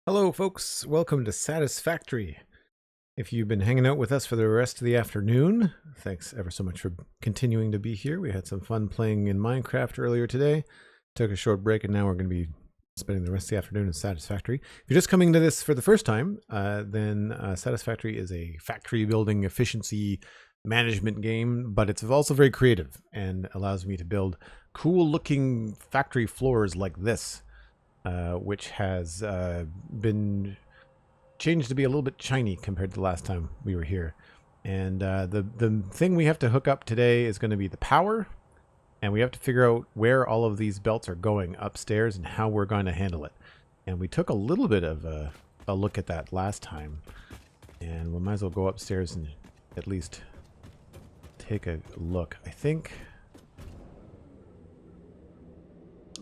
Hello folks, welcome to Satisfactory. If you've been hanging out with us for the rest of the afternoon, thanks ever so much for continuing to be here. We had some fun playing in Minecraft earlier today, took a short break, and now we're going to be spending the rest of the afternoon in Satisfactory. If you're just coming to this for the first time, then Satisfactory is a factory building efficiency management game, but it's also very creative and allows me to build cool looking factory floors like this. Which has been changed to be a little bit shiny compared to the last time we were here. And the thing we have to hook up today is going to be the power, and we have to figure out where all of these belts are going upstairs and how we're going to handle it. And we took a little bit of a look at that last time, and we might as well go upstairs and at least take a look. I think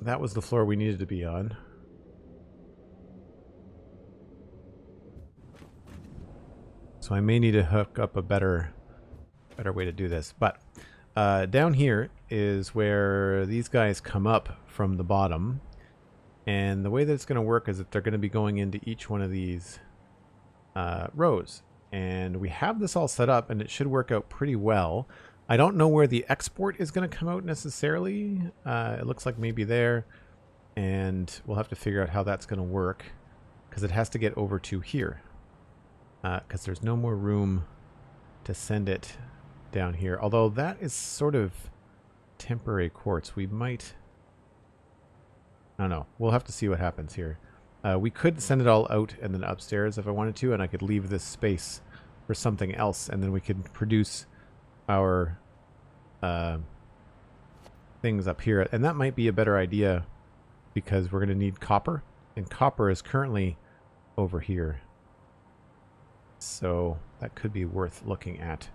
that was the floor we needed to be on. So I may need to hook up a better way to do this. But down here is where these guys come up from the bottom. And the way that it's going to work is that they're going to be going into each one of these rows. And we have this all set up, and it should work out pretty well. I don't know where the export is going to come out necessarily. It looks like maybe there. And we'll have to figure out how that's going to work, because it has to get over to here. Because there's no more room to send it down here. Although that is sort of temporary quartz. We might... I don't know. We'll have to see what happens here. We could send it all out and then upstairs if I wanted to, and I could leave this space for something else, and then we could produce our things up here. And that might be a better idea, because we're going to need copper, and copper is currently over here. So that could be worth looking at.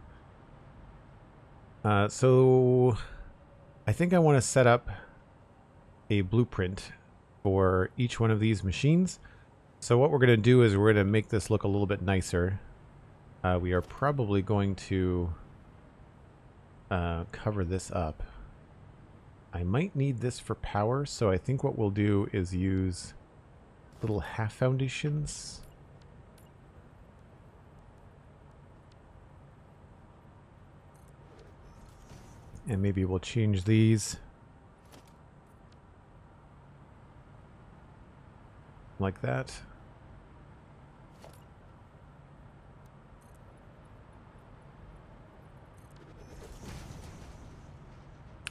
So I think I want to set up a blueprint for each one of these machines. So what we're going to do is we're going to make this look a little bit nicer. We are probably going to cover this up. I might need this for power, so I think what we'll do is use little half foundations. And maybe we'll change these like that.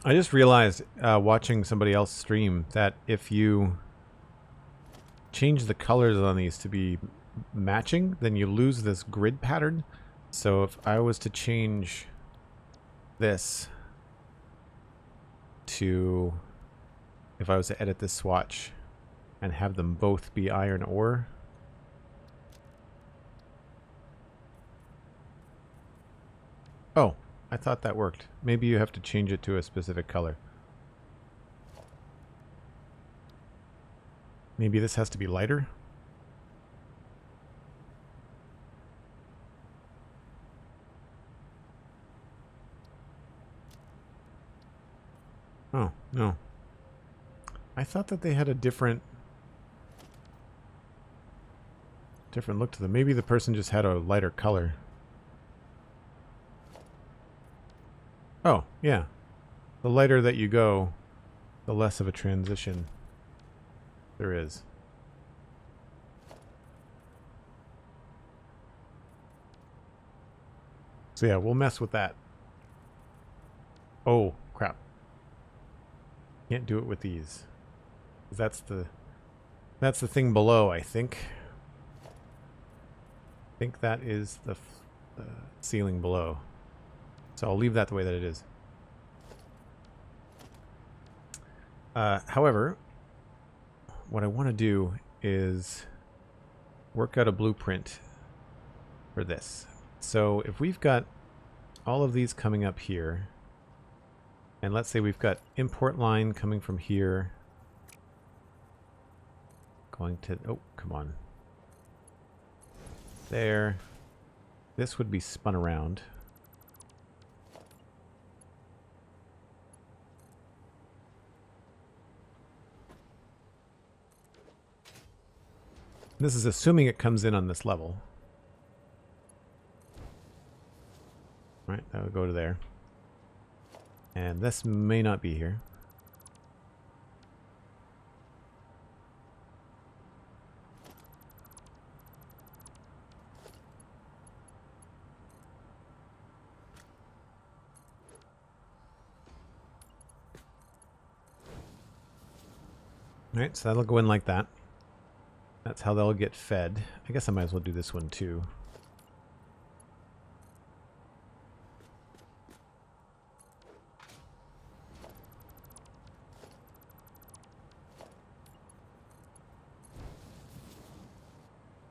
I just realized watching somebody else stream that if you change the colors on these to be matching, then you lose this grid pattern. So if I was to change this to, if I was to edit this swatch and have them both be iron ore. Oh, I thought that worked. Maybe you have to change it to a specific color. Maybe this has to be lighter. Oh, no. I thought that they had a different look to them. Maybe the person just had a lighter color. Oh, yeah. The lighter that you go, the less of a transition there is. So yeah, we'll mess with that. Oh, crap. Can't do it with these. That's the thing below, I think. I think that is the ceiling below. So I'll leave that the way that it is. However, what I want to do is work out a blueprint for this. So if we've got all of these coming up here, and let's say we've got import line coming from here, going to, oh, come on. There. This would be spun around. This is assuming it comes in on this level. Right, that would go to there. And this may not be here. Alright, so that'll go in like that. That's how they'll get fed. I guess I might as well do this one too.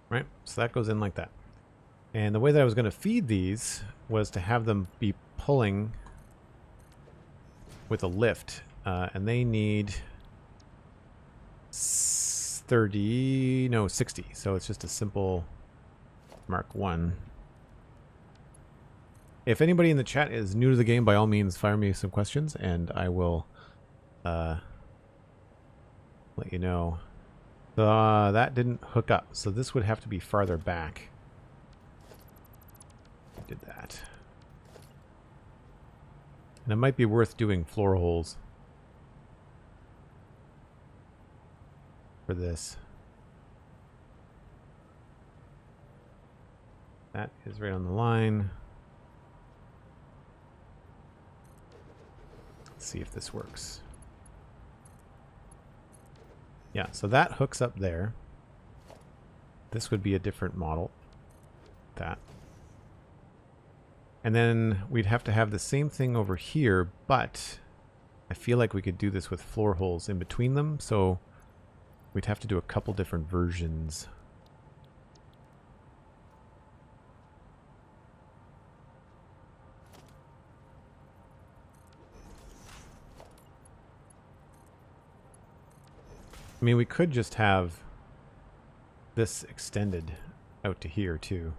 Right, so that goes in like that. And the way that I was going to feed these was to have them be pulling with a lift. And they need 60. So it's just a simple Mark 1. If anybody in the chat is new to the game, by all means, fire me some questions and I will let you know. That didn't hook up, so this would have to be farther back. I did that. And it might be worth doing floor holes for this. That is right on the line. Let's see if this works. Yeah, so that hooks up there. This would be a different model. That. And then we'd have to have the same thing over here, but I feel like we could do this with floor holes in between them, so we'd have to do a couple different versions. I mean, we could just have this extended out to here too.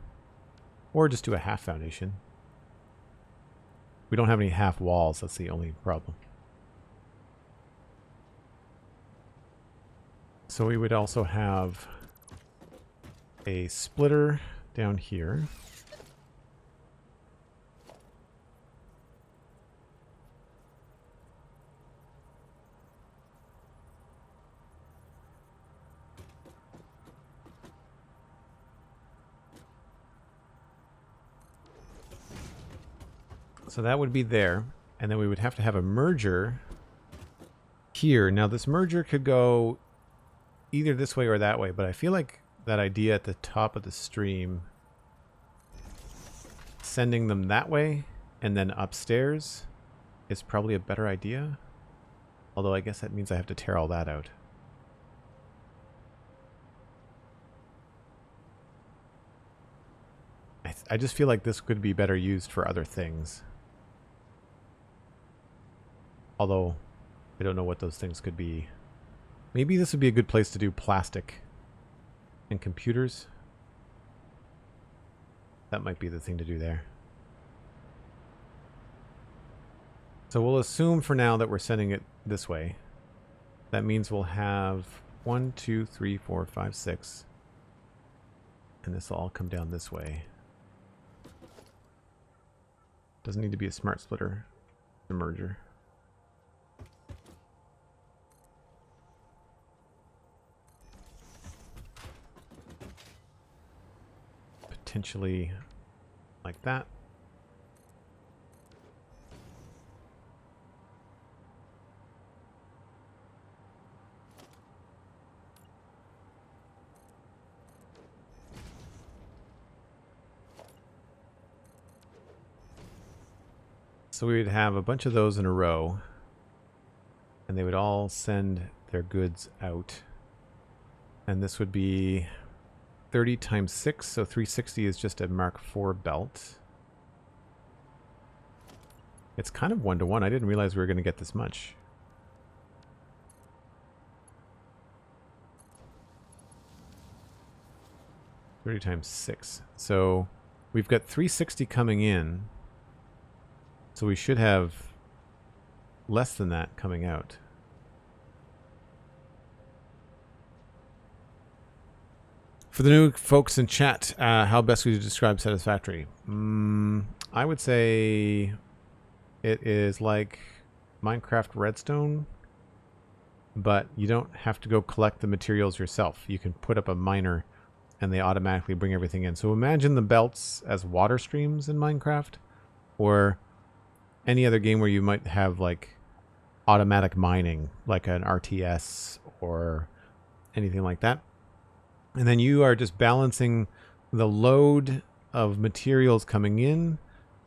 Or just do a half foundation. We don't have any half walls, that's the only problem. So we would also have a splitter down here. So that would be there, and then we would have to have a merger here. Now this merger could go either this way or that way, but I feel like that idea at the top of the stream, sending them that way and then upstairs, is probably a better idea. Although I guess that means I have to tear all that out. I just feel like this could be better used for other things. Although, I don't know what those things could be. Maybe this would be a good place to do plastic and computers. That might be the thing to do there. So we'll assume for now that we're sending it this way. That means we'll have 1, 2, 3, 4, 5, 6. And this will all come down this way. Doesn't need to be a smart splitter. The merger. Potentially like that. So we would have a bunch of those in a row, and they would all send their goods out. And this would be 30 times 6, so 360 is just a Mark IV belt. It's kind of 1-to-1. I didn't realize we were going to get this much. $30 times 6. So we've got 360 coming in. So we should have less than that coming out. For the new folks in chat, how best would you describe Satisfactory? I would say it is like Minecraft Redstone, but you don't have to go collect the materials yourself. You can put up a miner and they automatically bring everything in. So imagine the belts as water streams in Minecraft, or any other game where you might have like automatic mining, like an RTS or anything like that. And then you are just balancing the load of materials coming in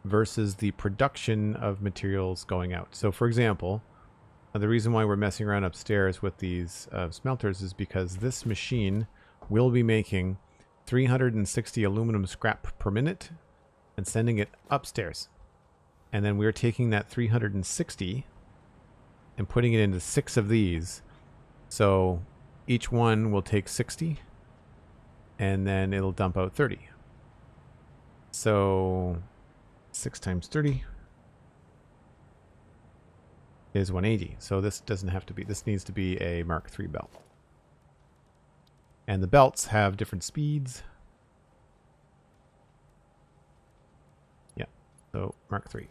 versus the production of materials going out. So for example, the reason why we're messing around upstairs with these smelters is because this machine will be making 360 aluminum scrap per minute and sending it upstairs. And then we're taking that 360 and putting it into 6 of these. So each one will take 60 and then it'll dump out 30. So 6 times 30 is 180. So this doesn't have to be, this needs to be a Mark III belt. And the belts have different speeds. Yeah, so Mark III.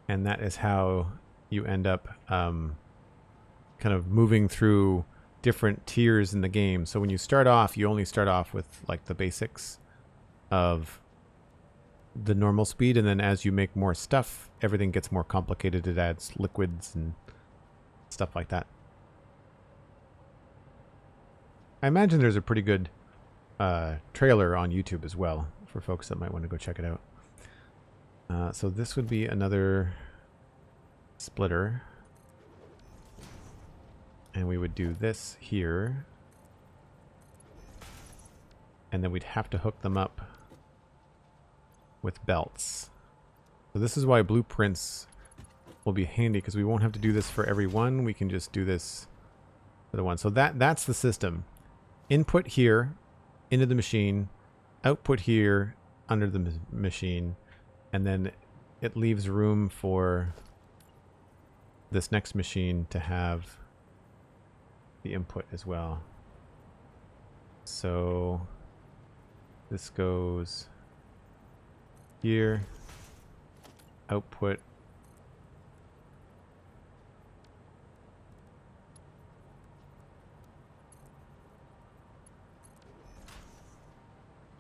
And that is how you end up kind of moving through different tiers in the game. So when you start off, you only start off with like the basics of the normal speed. And then as you make more stuff, everything gets more complicated. It adds liquids and stuff like that. I imagine there's a pretty good trailer on YouTube as well for folks that might want to go check it out. So this would be another splitter. And we would do this here. And then we'd have to hook them up with belts. So this is why blueprints will be handy, because we won't have to do this for every one. We can just do this for the one. So that's the system. Input here into the machine, output here under the machine, and then it leaves room for this next machine to have the input as well. So this goes here, output,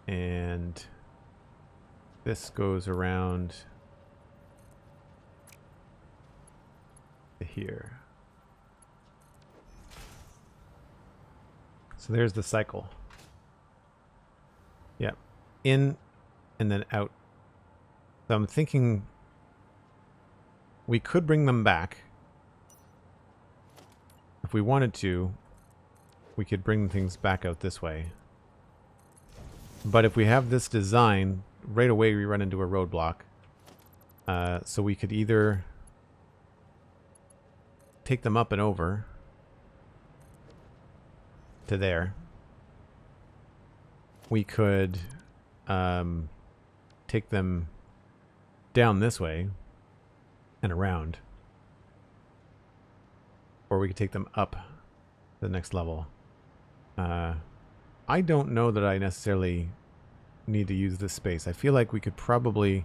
and this goes around to here. So there's the cycle. Yep. In and then out. So I'm thinking we could bring them back. If we wanted to, we could bring things back out this way. But if we have this design, right away we run into a roadblock. So we could either take them up and over to there. We could take them down this way and around. Or we could take them up to the next level. I don't know that I necessarily need to use this space. I feel like we could probably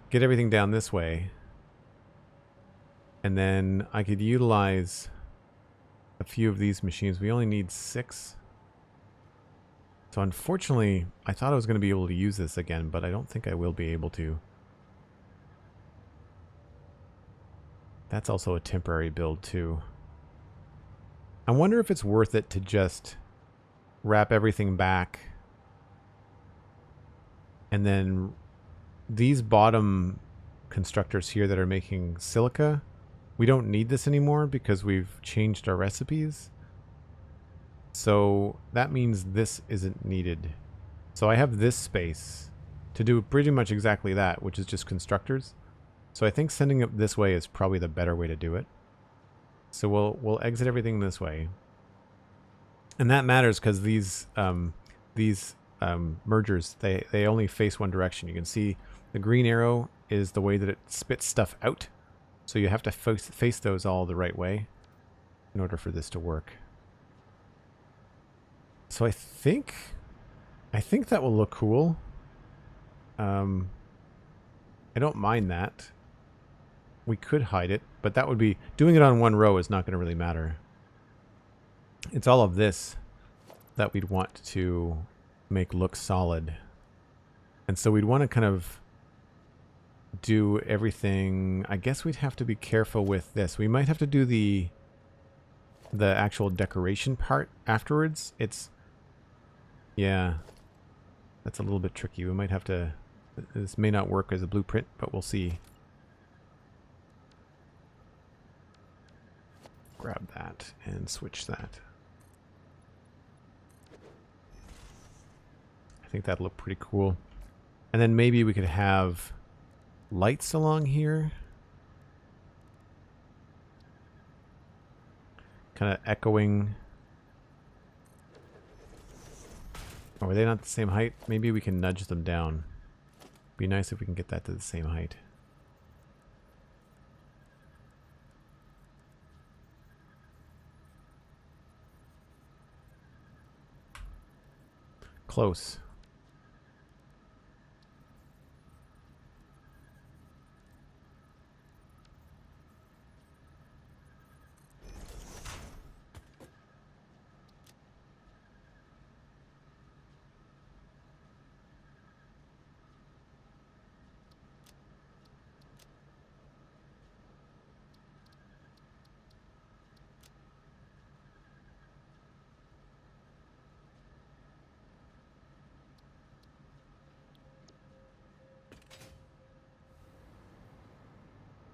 get everything down this way. And then I could utilize a few of these machines. We only need 6. So unfortunately, I thought I was going to be able to use this again, but I don't think I will be able to. That's also a temporary build too. I wonder if it's worth it to just wrap everything back. And then these bottom constructors here that are making silica, we don't need this anymore because we've changed our recipes. So that means this isn't needed. So I have this space to do pretty much exactly that, which is just constructors. So I think sending it this way is probably the better way to do it. So we'll exit everything this way. And that matters because these mergers, they only face one direction. You can see the green arrow is the way that it spits stuff out. So you have to face those all the right way. in order for this to work. So I think that will look cool. I don't mind that. We could hide it, but that would be... Doing it on one row is not going to really matter. It's all of this that we'd want to make look solid. And so we'd want to kind of do everything... I guess we'd have to be careful with this. We might have to do the actual decoration part afterwards. It's... Yeah. That's a little bit tricky. We might have to... This may not work as a blueprint, but we'll see. Grab that and switch that. I think that'll look pretty cool. And then maybe we could have lights along here. Kind of echoing. Oh, are they not the same height? Maybe we can nudge them down. Be nice if we can get that to the same height. Close.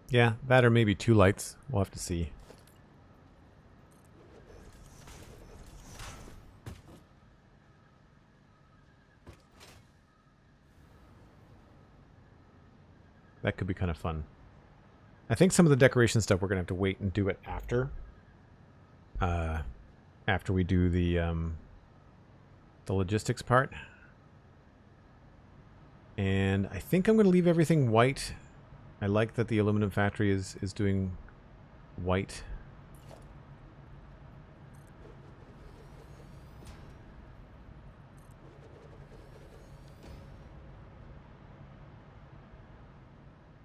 Yeah, that or maybe two lights. We'll have to see. That could be kind of fun. I think some of the decoration stuff we're going to have to wait and do it after. After we do the logistics part. And I think I'm going to leave everything white. I like that the aluminum factory is doing white.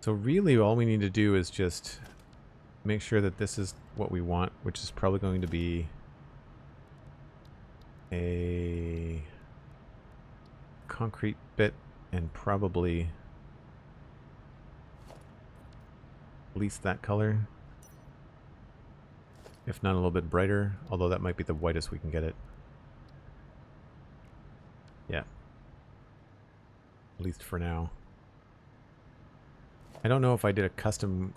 So really all we need to do is just make sure that this is what we want, which is probably going to be a concrete bit and probably at least that color. If not a little bit brighter, although that might be the whitest we can get it. Yeah. At least for now. I don't know if I did a custom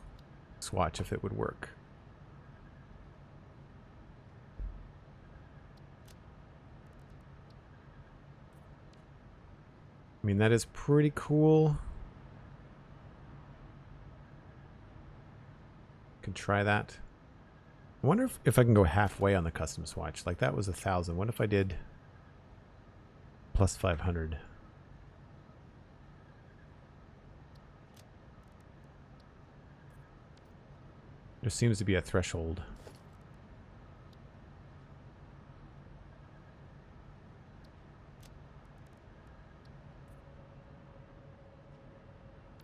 swatch if it would work. I mean, that is pretty cool. Can try that. I wonder if I can go halfway on the custom swatch. Like that was 1,000. What if I did plus 500? There seems to be a threshold.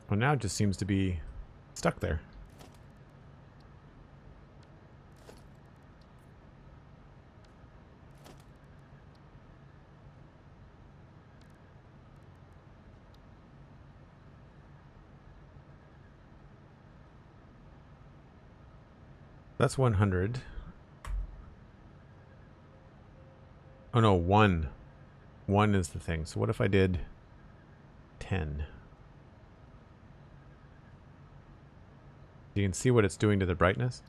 Well, now it just seems to be stuck there. That's 100. Oh no, 1. 1 is the thing. So what if I did 10? You can see what it's doing to the brightness.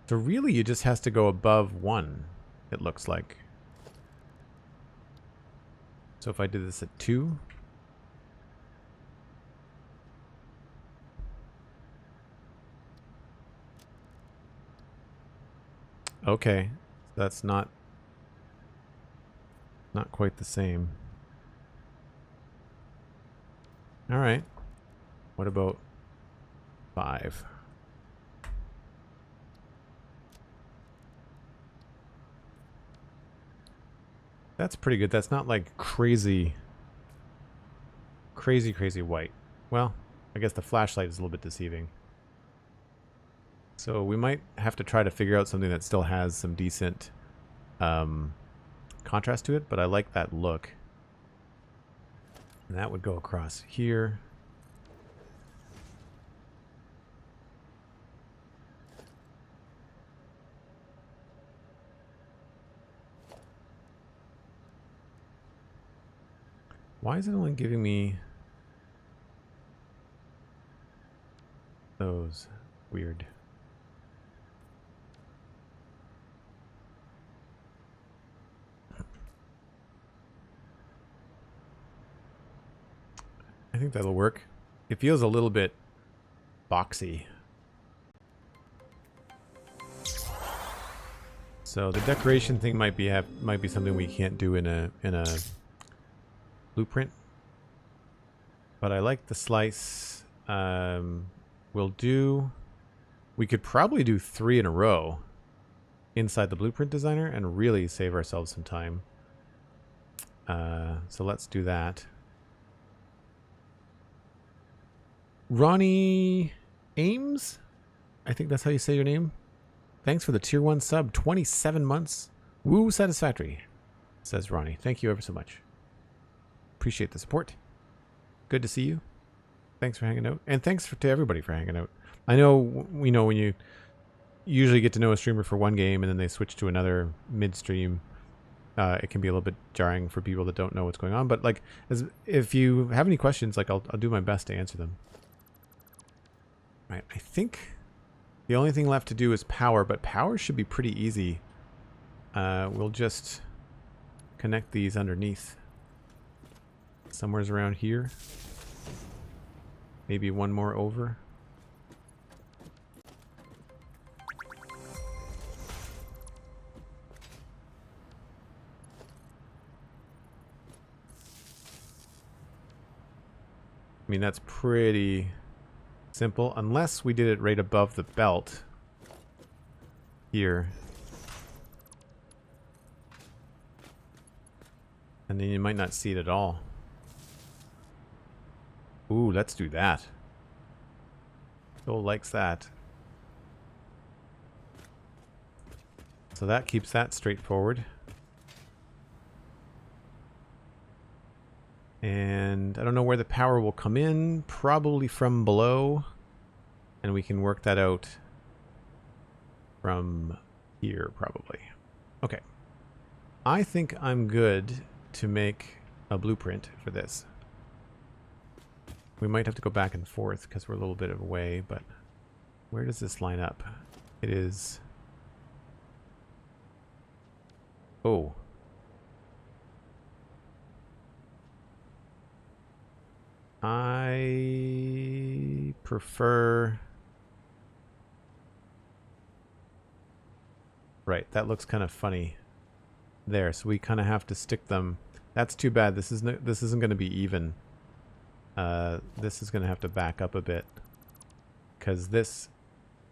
So really you just has to go above 1, it looks like. So if I did this at 2. Okay, that's not quite the same. All right. What about 5? That's pretty good. That's not like crazy white. Well, I guess the flashlight is a little bit deceiving. So we might have to try to figure out something that still has some decent contrast to it, but I like that look. And that would go across here. Why is it only giving me those? Weird. I think that'll work. It feels a little bit boxy. So the decoration thing might be something we can't do in a blueprint. But I like the slice. We could probably do 3 in a row inside the blueprint designer and really save ourselves some time. So let's do that. Ronnie Ames? I think that's how you say your name. Thanks for the tier 1 sub. 27 months. Woo, satisfactory, says Ronnie. Thank you ever so much. Appreciate the support. Good to see you. Thanks for hanging out. And thanks to everybody for hanging out. I know, when you usually get to know a streamer for one game and then they switch to another midstream, it can be a little bit jarring for people that don't know what's going on. But like, if you have any questions, like I'll do my best to answer them. Right, I think the only thing left to do is power, but power should be pretty easy. We'll just connect these underneath. Somewhere's around here. Maybe one more over. I mean, that's pretty simple, unless we did it right above the belt here. And then you might not see it at all. Ooh, let's do that. Phil likes that. So that keeps that straightforward. And I don't know where the power will come in. Probably from below. And we can work that out from here, probably. Okay. I think I'm good to make a blueprint for this. We might have to go back and forth because we're a little bit of away, but where does this line up? It is... Oh. I prefer... Right, that looks kind of funny there, so we kind of have to stick them. That's too bad. This isn't going to be even. This is going to have to back up a bit because this,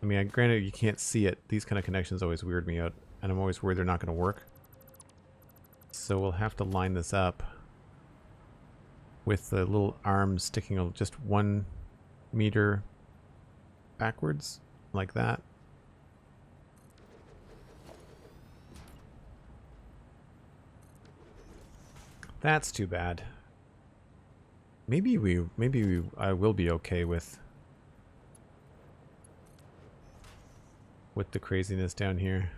I mean, granted you can't see it. These kind of connections always weird me out, and I'm always worried they're not going to work. So we'll have to line this up with the little arms sticking just 1 meter backwards, like that. That's too bad. Maybe I will be okay with the craziness down here.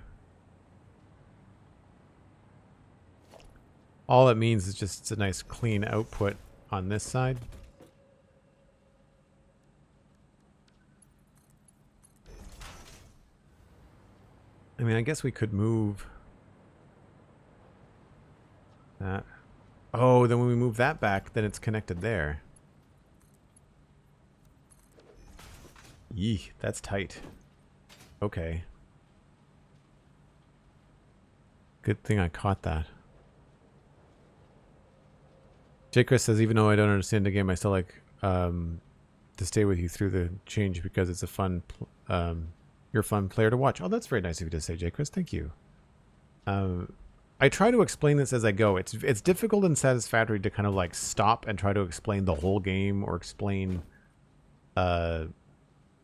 All it means is just it's a nice clean output on this side. I mean, I guess we could move that. Oh, then when we move that back, then it's connected there. Yee, that's tight. Okay. Good thing I caught that. JPrice says, even though I don't understand the game, I still like to stay with you through the change because it's a fun, you're a fun player to watch. Oh, that's very nice of you to say, JPrice. Thank you. I try to explain this as I go. It's difficult in Satisfactory to kind of like stop and try to explain the whole game or explain, you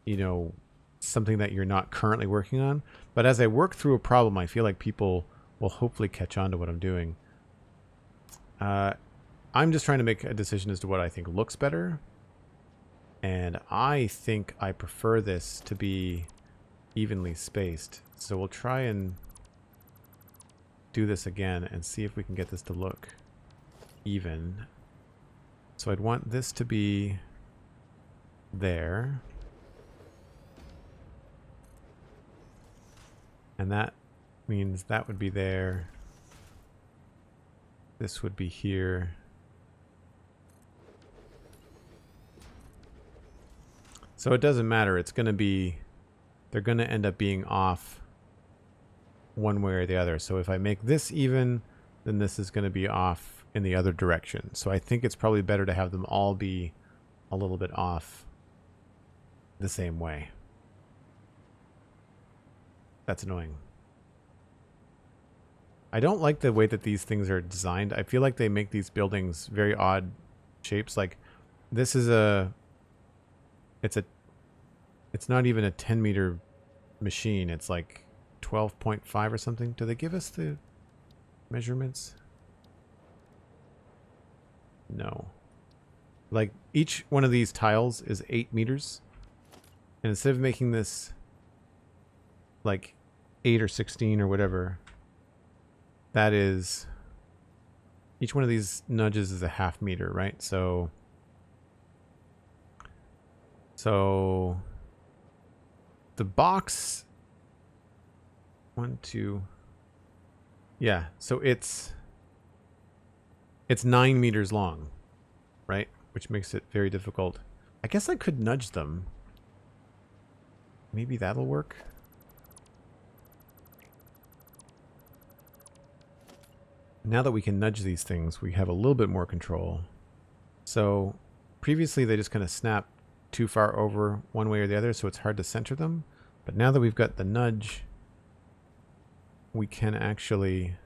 know, something that you're not currently working on. But as I work through a problem, I feel like people will hopefully catch on to what I'm doing. I'm just trying to make a decision as to what I think looks better. And I think I prefer this to be evenly spaced. So we'll try and do this again and see if we can get this to look even. So I'd want this to be there. And that means that would be there. This would be here. So it doesn't matter. It's going to be, they're going to end up being off one way or the other. So if I make this even, then this is going to be off in the other direction. So I think it's probably better to have them all be a little bit off the same way. That's annoying. I don't like the way that these things are designed. I feel like they make these buildings very odd shapes. Like this is it's not even a 10 meter machine. It's like 12.5 or something. Do they give us the measurements? No. Like each one of these tiles is 8 meters. And instead of making this like 8 or 16 or whatever, that is, each one of these nudges is a half meter, right? So the box, 1, 2, yeah, so it's 9 meters long, right? Which makes it very difficult. I guess I could nudge them. Maybe that'll work. Now that we can nudge these things, we have a little bit more control. So previously they just kind of snap too far over one way or the other, so it's hard to center them. But now that we've got the nudge, we can actually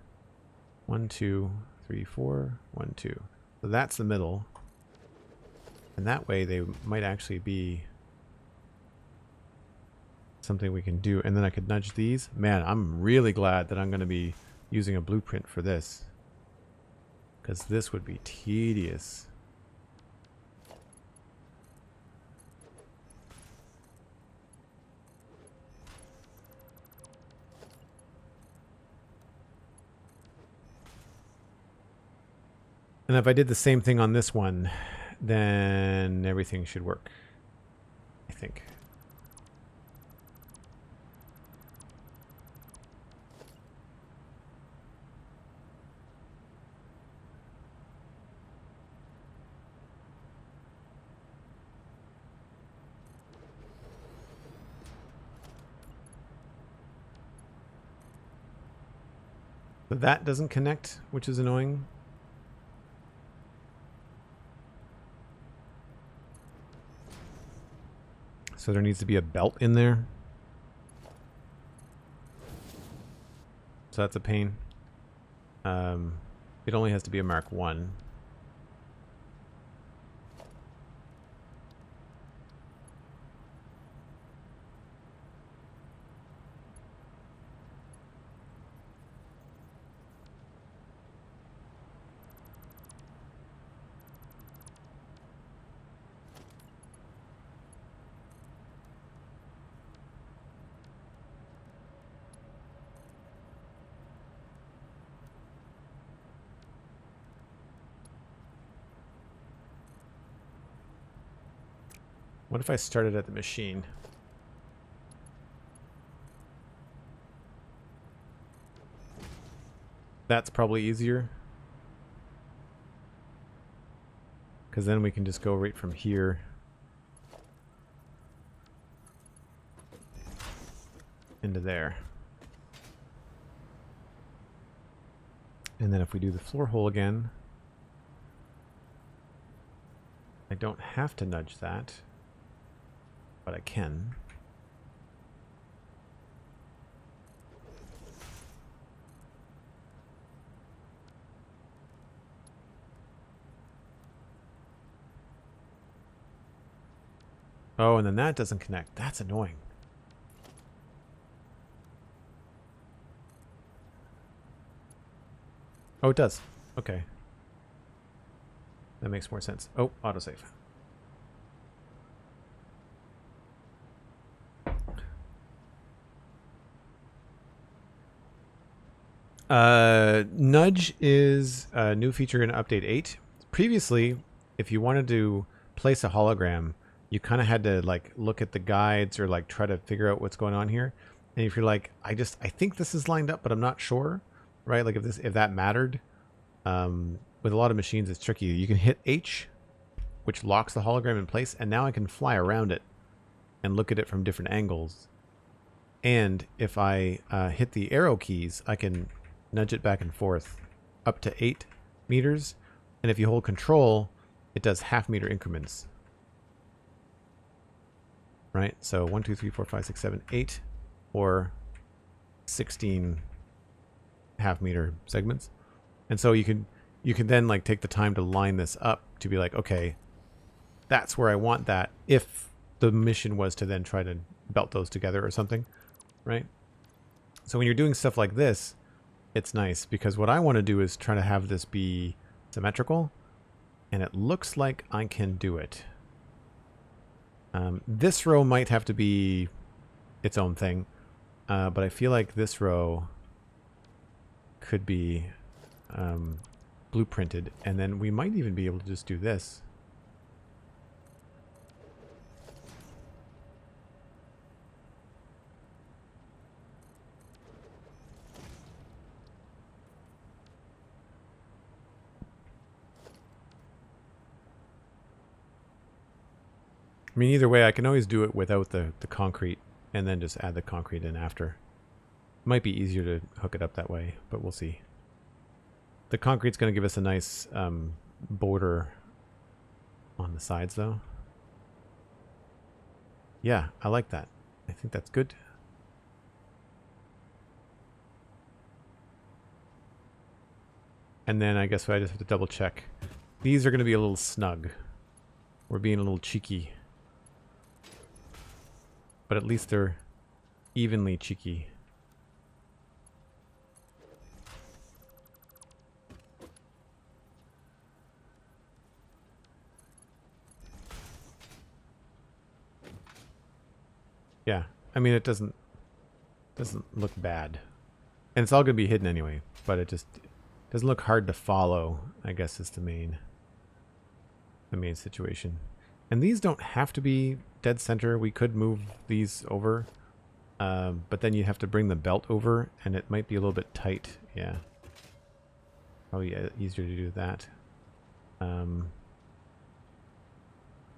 1, 2, 3, 4, 1, 2. So that's the middle. And that way they might actually be something we can do. And then I could nudge these. Man, I'm really glad that I'm going to be using a blueprint for this, because this would be tedious. And if I did the same thing on this one, then everything should work, I think. So that doesn't connect, which is annoying. So there needs to be a belt in there. So that's a pain. It only has to be a Mark 1. What if I started at the machine? That's probably easier, because then we can just go right from here into there. And then if we do the floor hole again, I don't have to nudge that, but I can. Oh, and then that doesn't connect. That's annoying. Oh, it does. Okay. That makes more sense. Oh, autosave. Nudge is a new feature in Update 8. Previously, if you wanted to place a hologram, you kind of had to like look at the guides or like try to figure out what's going on here. And if you're like, I think this is lined up, but I'm not sure, right? Like if that mattered, with a lot of machines, it's tricky. You can hit H, which locks the hologram in place, and now I can fly around it and look at it from different angles. And if I hit the arrow keys, I can nudge it back and forth up to 8 meters. And if you hold control, it does half-meter increments. Right? So 1, 2, 3, 4, 5, 6, 7, 8, or 16 half-meter segments. And so you can then like take the time to line this up to be like, okay, that's where I want that, if the mission was to then try to belt those together or something, right? So when you're doing stuff like this, it's nice, because what I want to do is try to have this be symmetrical, and it looks like I can do it. This row might have to be its own thing, but I feel like this row could be blueprinted, and then we might even be able to just do this. I mean, either way, I can always do it without the concrete and then just add the concrete in after. Might be easier to hook it up that way, but we'll see. The concrete's going to give us a nice border on the sides, though. Yeah, I like that. I think that's good. And then I guess I just have to double check. These are going to be a little snug. We're being a little cheeky. But at least they're evenly cheeky. Yeah, I mean, it doesn't look bad. And it's all going to be hidden anyway, but it just doesn't look hard to follow, I guess, is the main situation. And these don't have to be dead center. We could move these over, but then you have to bring the belt over, and it might be a little bit tight. Yeah, probably easier to do that.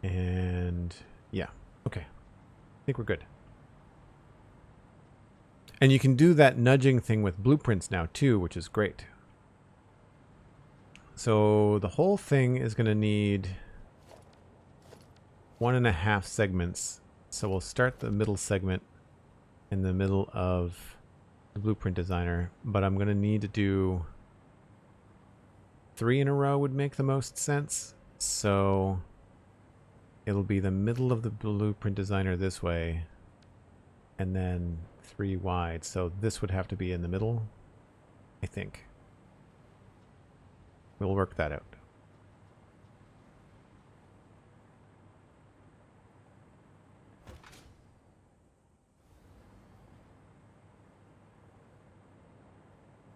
And yeah, okay, I think we're good. And you can do that nudging thing with blueprints now too, which is great. So the whole thing is going to need 1.5 segments. So we'll start the middle segment in the middle of the blueprint designer, but I'm going to need to do 3 in a row would make the most sense. So it'll be the middle of the blueprint designer this way, and then 3 wide. So this would have to be in the middle, I think. We'll work that out.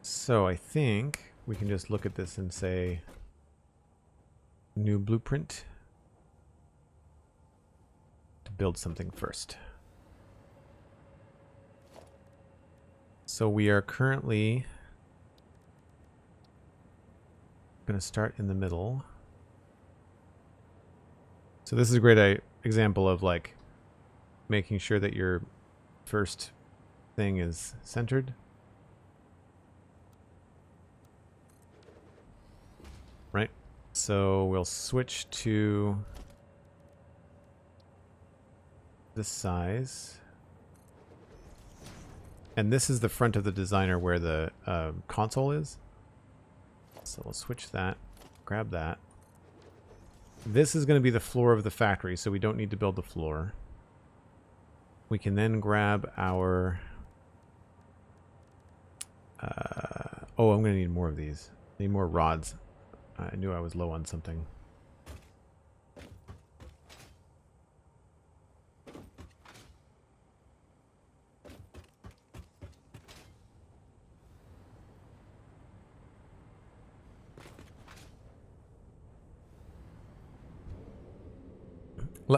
So I think we can just look at this and say new blueprint to build something first. So we are currently going to start in the middle. So this is a great example of like making sure that your first thing is centered. Right? So we'll switch to this size. And this is the front of the designer where the console is. So we'll switch that, grab that. this is going to be the floor of the factory, so we don't need to build the floor. We can then grab our... oh, I'm going to need more of these. I need more rods. I knew I was low on something.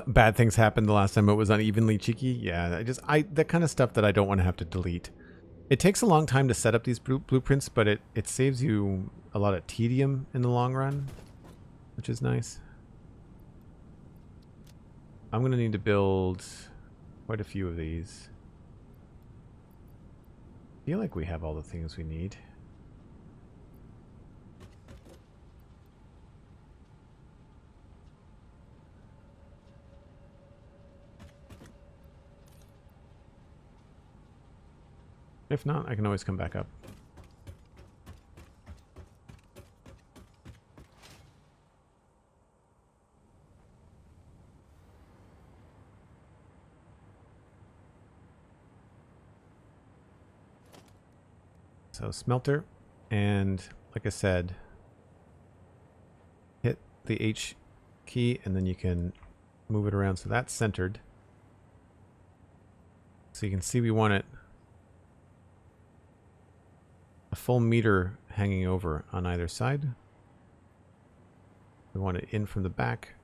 Bad things happened the last time it was unevenly cheeky. Yeah, that kind of stuff that I don't want to have to delete. It takes a long time to set up these blueprints, but it saves you a lot of tedium in the long run, which is nice. I'm going to need to build quite a few of these. I feel like we have all the things we need. If not, I can always come back up. So smelter, and like I said, hit the H key and then you can move it around so that's centered. So you can see we want it a full meter hanging over on either side. We want it in from the back.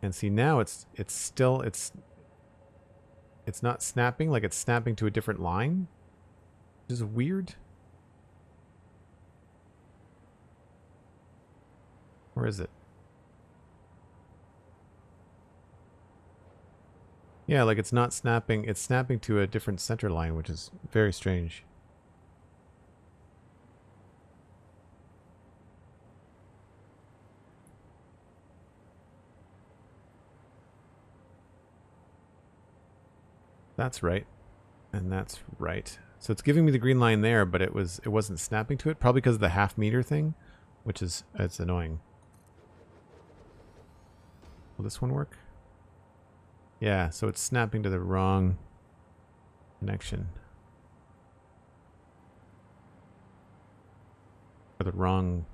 And see now it's not snapping, like it's snapping to a different line, which is weird. Or is it? Yeah, like it's not snapping, it's snapping to a different center line, which is very strange. That's right. And that's right. So it's giving me the green line there, but it wasn't snapping to it, probably because of the half meter thing, which is, it's annoying. Will this one work? Yeah, so it's snapping to the wrong connection. Or the wrong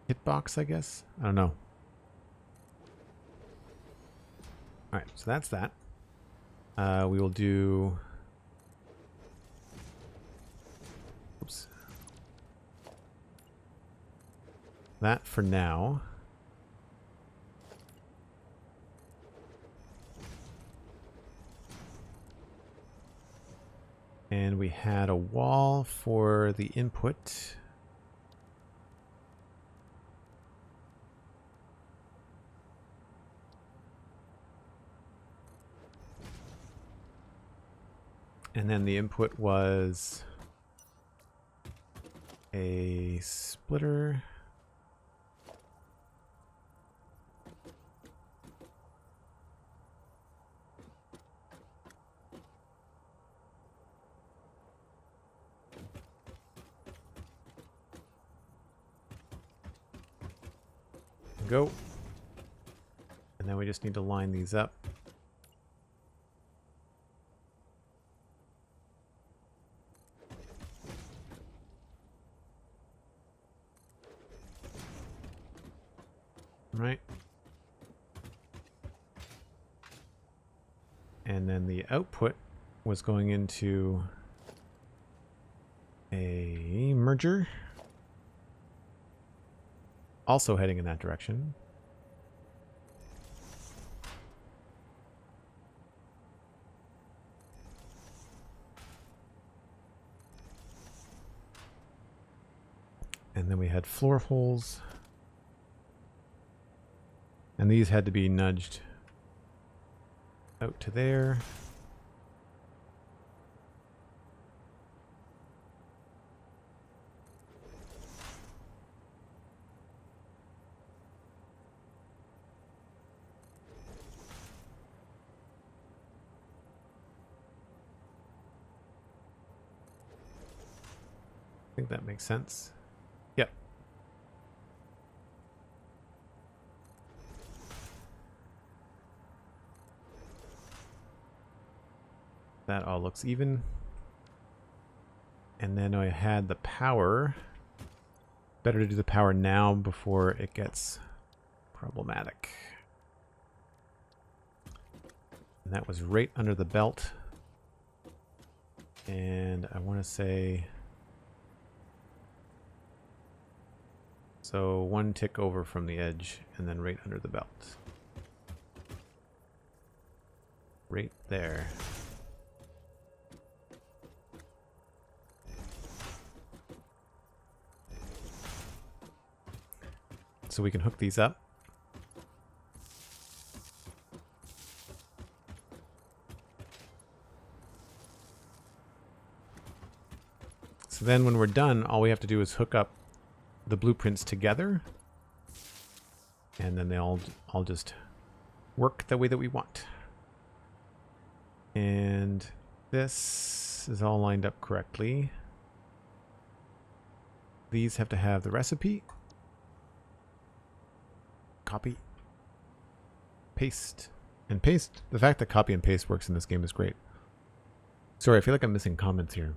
hitbox, I guess? I don't know. Alright, so that's that. We will do... Oops. That for now. And we had a wall for the input. And then the input was a splitter. Go. And then we just need to line these up. Right. And then the output was going into a merger. Also heading in that direction. And then we had floor holes. And these had to be nudged out to there. I think that makes sense. That all looks even. And then I had the power. Better to do the power now before it gets problematic. And that was right under the belt. And I want to say... So one tick over from the edge and then right under the belt. Right there. So we can hook these up. So then when we're done, all we have to do is hook up the blueprints together. And then they all just work the way that we want. And this is all lined up correctly. These have to have the recipe. Copy. Paste. And paste. The fact that copy and paste works in this game is great. Sorry, I feel like I'm missing comments here.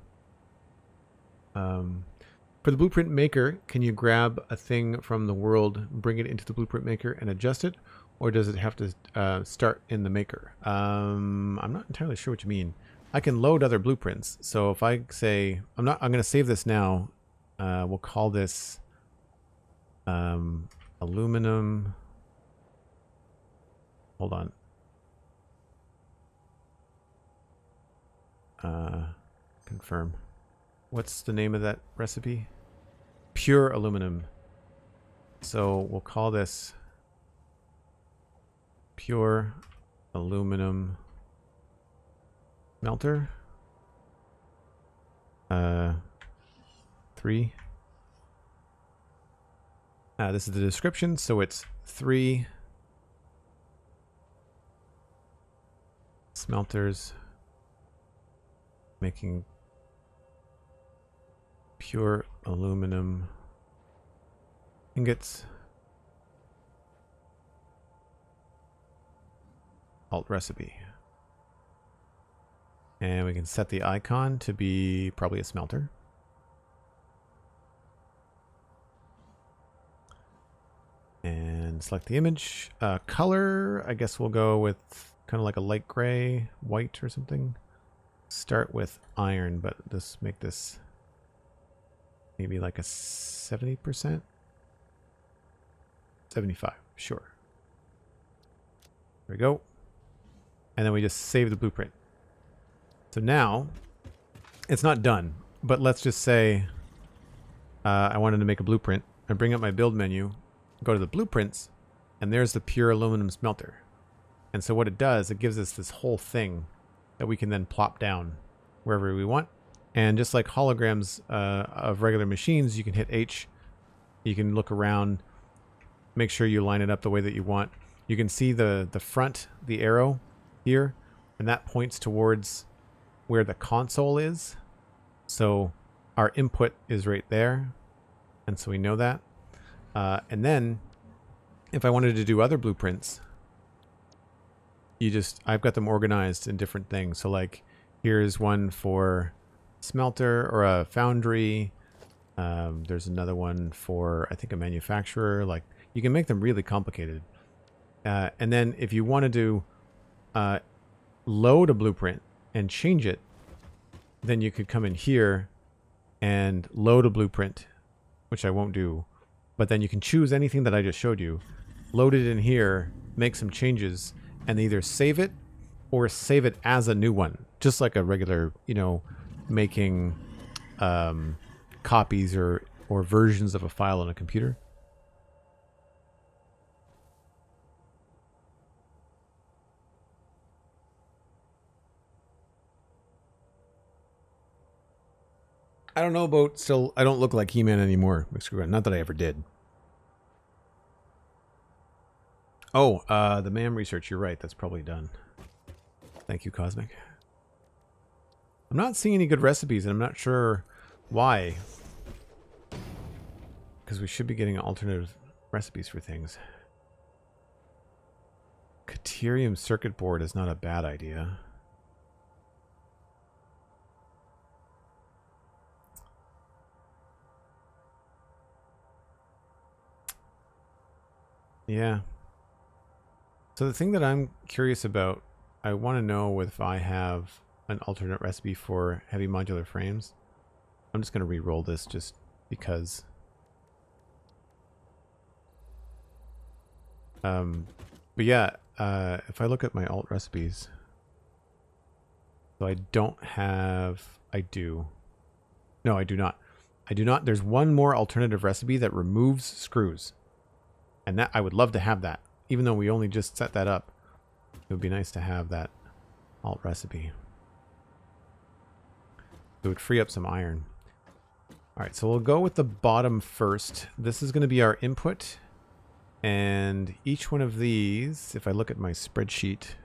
For the blueprint maker, can you grab a thing from the world, bring it into the blueprint maker and adjust it? Or does it have to start in the maker? I'm not entirely sure what you mean. I can load other blueprints. So if I say, I'm going to save this now. We'll call this aluminum. Hold on. Confirm. What's the name of that recipe? Pure aluminum. So we'll call this pure aluminum melter. 3. This is the description, so it's 3 smelters making pure aluminum ingots. Alt recipe. And we can set the icon to be probably a smelter. And select the image. Color, I guess we'll go with kind of like a light gray, white or something. Start with iron, but let's make this maybe like a 70%? 75, sure. There we go. And then we just save the blueprint. So now, it's not done, but let's just say I wanted to make a blueprint. I bring up my build menu, go to the blueprints, and there's the pure aluminum smelter. And so what it does, it gives us this whole thing that we can then plop down wherever we want. And just like holograms of regular machines, you can hit H. You can look around, make sure you line it up the way that you want. You can see the front, the arrow here, and that points towards where the console is. So our input is right there. And so we know that. And then if I wanted to do other blueprints, I've got them organized in different things. So like here's one for smelter or a foundry. There's another one for, I think, a manufacturer. Like you can make them really complicated. And then if you wanted to load a blueprint and change it, then you could come in here and load a blueprint, which I won't do. But then you can choose anything that I just showed you, load it in here, make some changes, and either save it or save it as a new one. Just like a regular, making copies or versions of a file on a computer. I don't know about still. I don't look like He-Man anymore, McScrewgunn. Not that I ever did. Oh, the MAM research. You're right. That's probably done. Thank you, Cosmic. I'm not seeing any good recipes, and I'm not sure why. Because we should be getting alternative recipes for things. Caterium circuit board is not a bad idea. Yeah. So the thing that I'm curious about, I want to know if I have an alternate recipe for heavy modular frames. I'm just going to re-roll this just because. But yeah, if I look at my alt recipes, so I don't have, I do. No, I do not. I do not. There's one more alternative recipe that removes screws. And that I would love to have that. Even though we only just set that up, it would be nice to have that alt recipe. It would free up some iron. All right, so we'll go with the bottom first. This is going to be our input. And each one of these, if I look at my spreadsheet,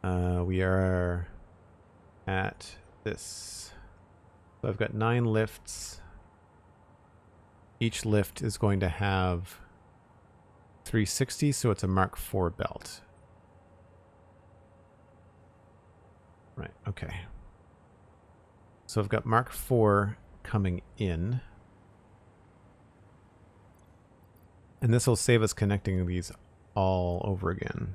we are at this. So I've got 9 lifts. Each lift is going to have 360, so it's a Mark IV belt. Right, okay. So I've got Mark IV coming in. And this will save us connecting these all over again.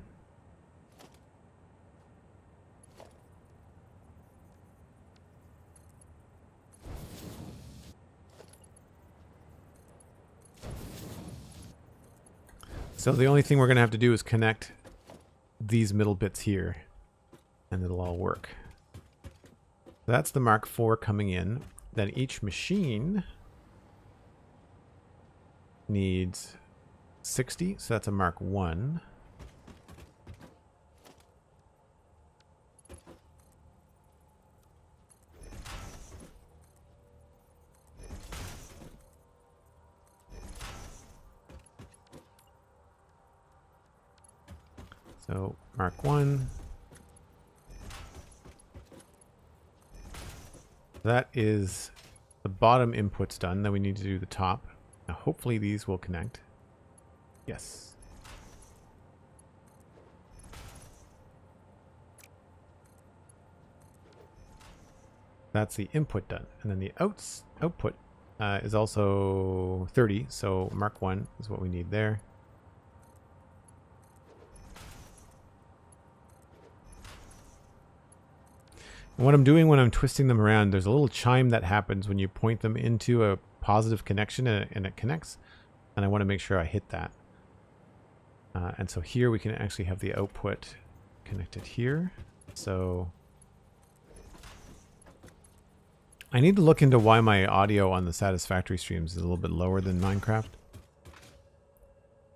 So the only thing we're going to have to do is connect these middle bits here, and it'll all work. That's the Mark IV coming in. Then each machine needs 60, so that's a Mark I. So Mark I. That is the bottom inputs done. Then we need to do the top. Now hopefully these will connect. Yes. That's the input done. And then the output is also 30. So Mark I is what we need there. And what I'm doing when I'm twisting them around, there's a little chime that happens when you point them into a positive connection and it connects. And I want to make sure I hit that. And so here we can actually have the output connected here. So I need to look into why my audio on the Satisfactory streams is a little bit lower than Minecraft.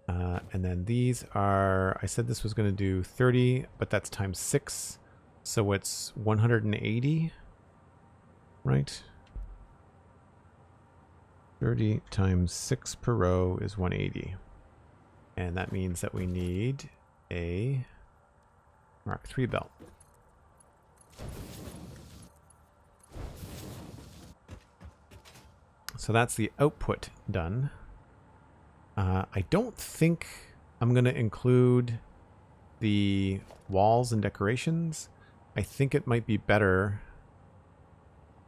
And then these are, I said this was going to do 30, but that's times 6. So it's 180, right? 30 times 6 per row is 180. And that means that we need a Mark III belt. So that's the output done. I don't think I'm going to include the walls and decorations. I think it might be better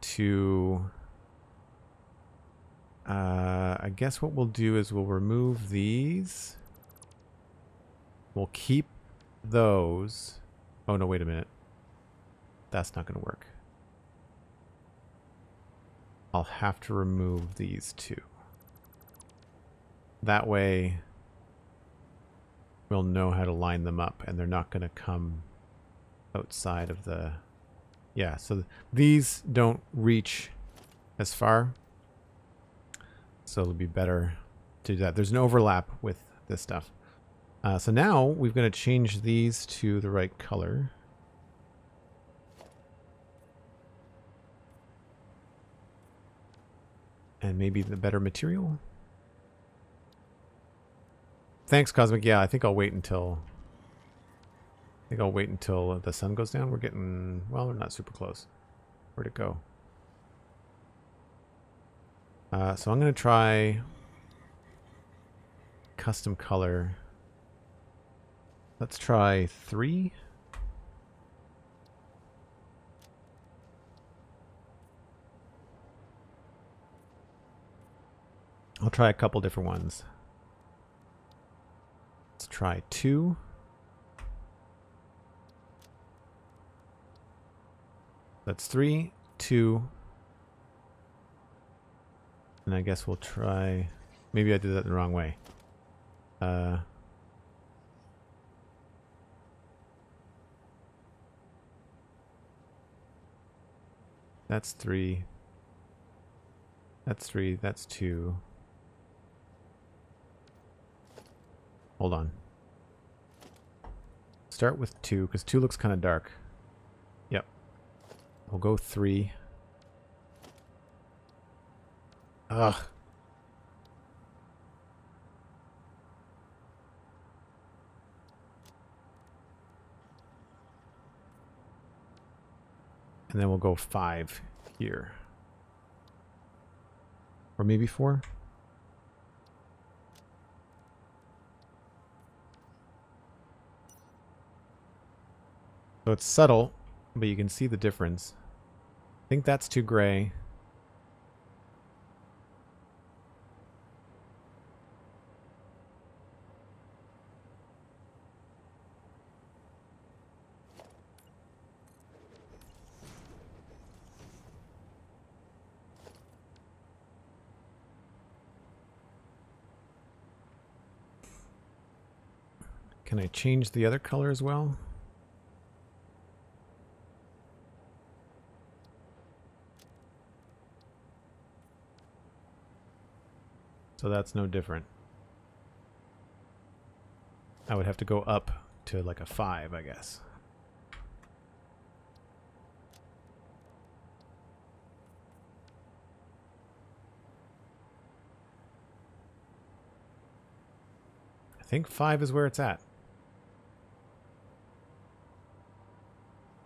to... I guess what we'll do is we'll remove these. We'll keep those. Oh, no, wait a minute. That's not going to work. I'll have to remove these two. That way, we'll know how to line them up, and they're not going to come outside of the... Yeah, so these don't reach as far. So it'll be better to do that. There's an overlap with this stuff. So now we're going to change these to the right color. And maybe the better material. Thanks, Cosmic. Yeah, I think I'll wait until... the sun goes down. We're getting... Well, we're not super close. Where'd it go? So I'm going to try... custom color. Let's try 3. I'll try a couple different ones. try 2. That's 3, 2. And I guess we'll try... Maybe I did that the wrong way. That's 3. That's 3. That's 2. Hold on. Start with 2, because 2 looks kind of dark. Yep. We'll go 3. Ugh. And then we'll go 5 here. Or maybe 4? So it's subtle, but you can see the difference. I think that's too gray. Can I change the other color as well? So that's no different. I would have to go up to like a 5, I guess. I think 5 is where it's at.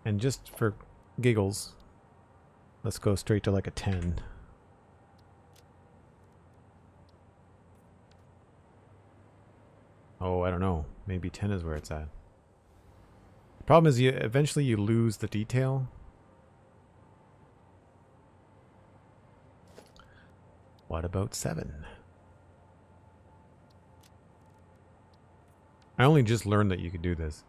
And just for giggles, let's go straight to like a 10. Oh, I don't know. Maybe 10 is where it's at. The problem is eventually you lose the detail. What about 7? I only just learned that you could do this.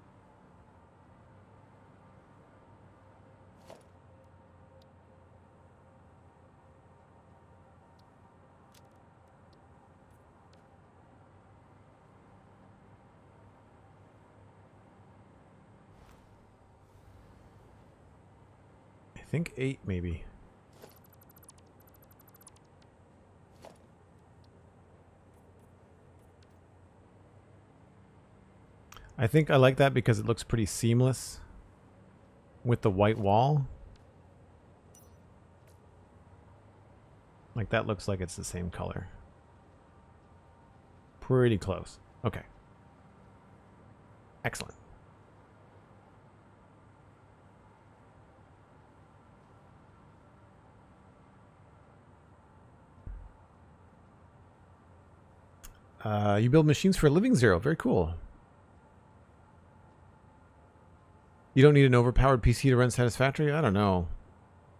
I think 8 maybe. I think I like that because it looks pretty seamless with the white wall. Like that looks like it's the same color. Pretty close. Okay. Excellent. You build machines for a living, Zero. Very cool. You don't need an overpowered PC to run Satisfactory? I don't know.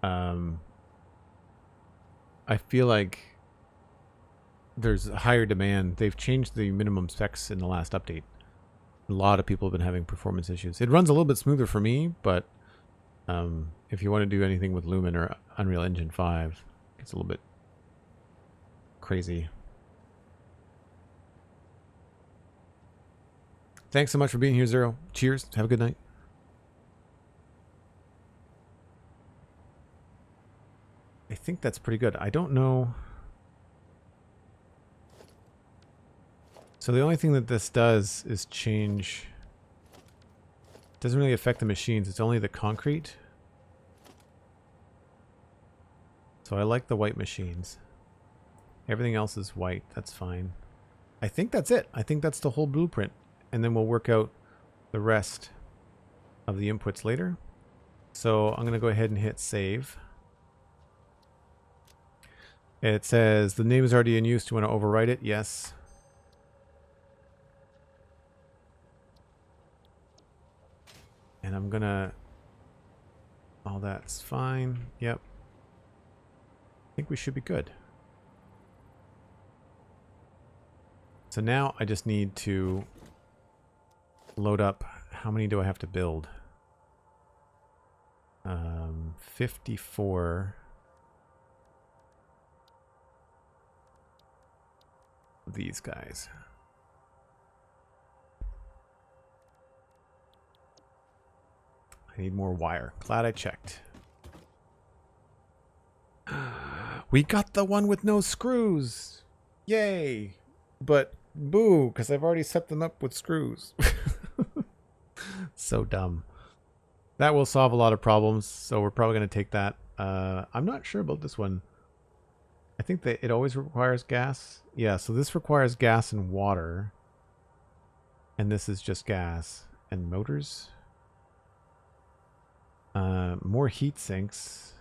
I feel like there's a higher demand. They've changed the minimum specs in the last update. A lot of people have been having performance issues. It runs a little bit smoother for me, but if you want to do anything with Lumen or Unreal Engine 5, it's a little bit crazy. Thanks so much for being here, Zero. Cheers. Have a good night. I think that's pretty good. I don't know. So the only thing that this does is change. It doesn't really affect the machines. It's only the concrete. So I like the white machines. Everything else is white. That's fine. I think that's it. I think that's the whole blueprint. And then we'll work out the rest of the inputs later. So I'm going to go ahead and hit save. It says the name is already in use. Do you want to overwrite it? Yes. And I'm going to... All that's fine. Yep. I think we should be good. So now I just need to load up. How many do I have to build? 54 of these guys. I need more wire. Glad I checked. We got the one with no screws. Yay. But boo, because I've already set them up with screws. So dumb. That will solve a lot of problems, so we're probably going to take that. I'm not sure about this one. I think that it always requires gas. Yeah, so this requires gas and water. And this is just gas and motors. More heat sinks.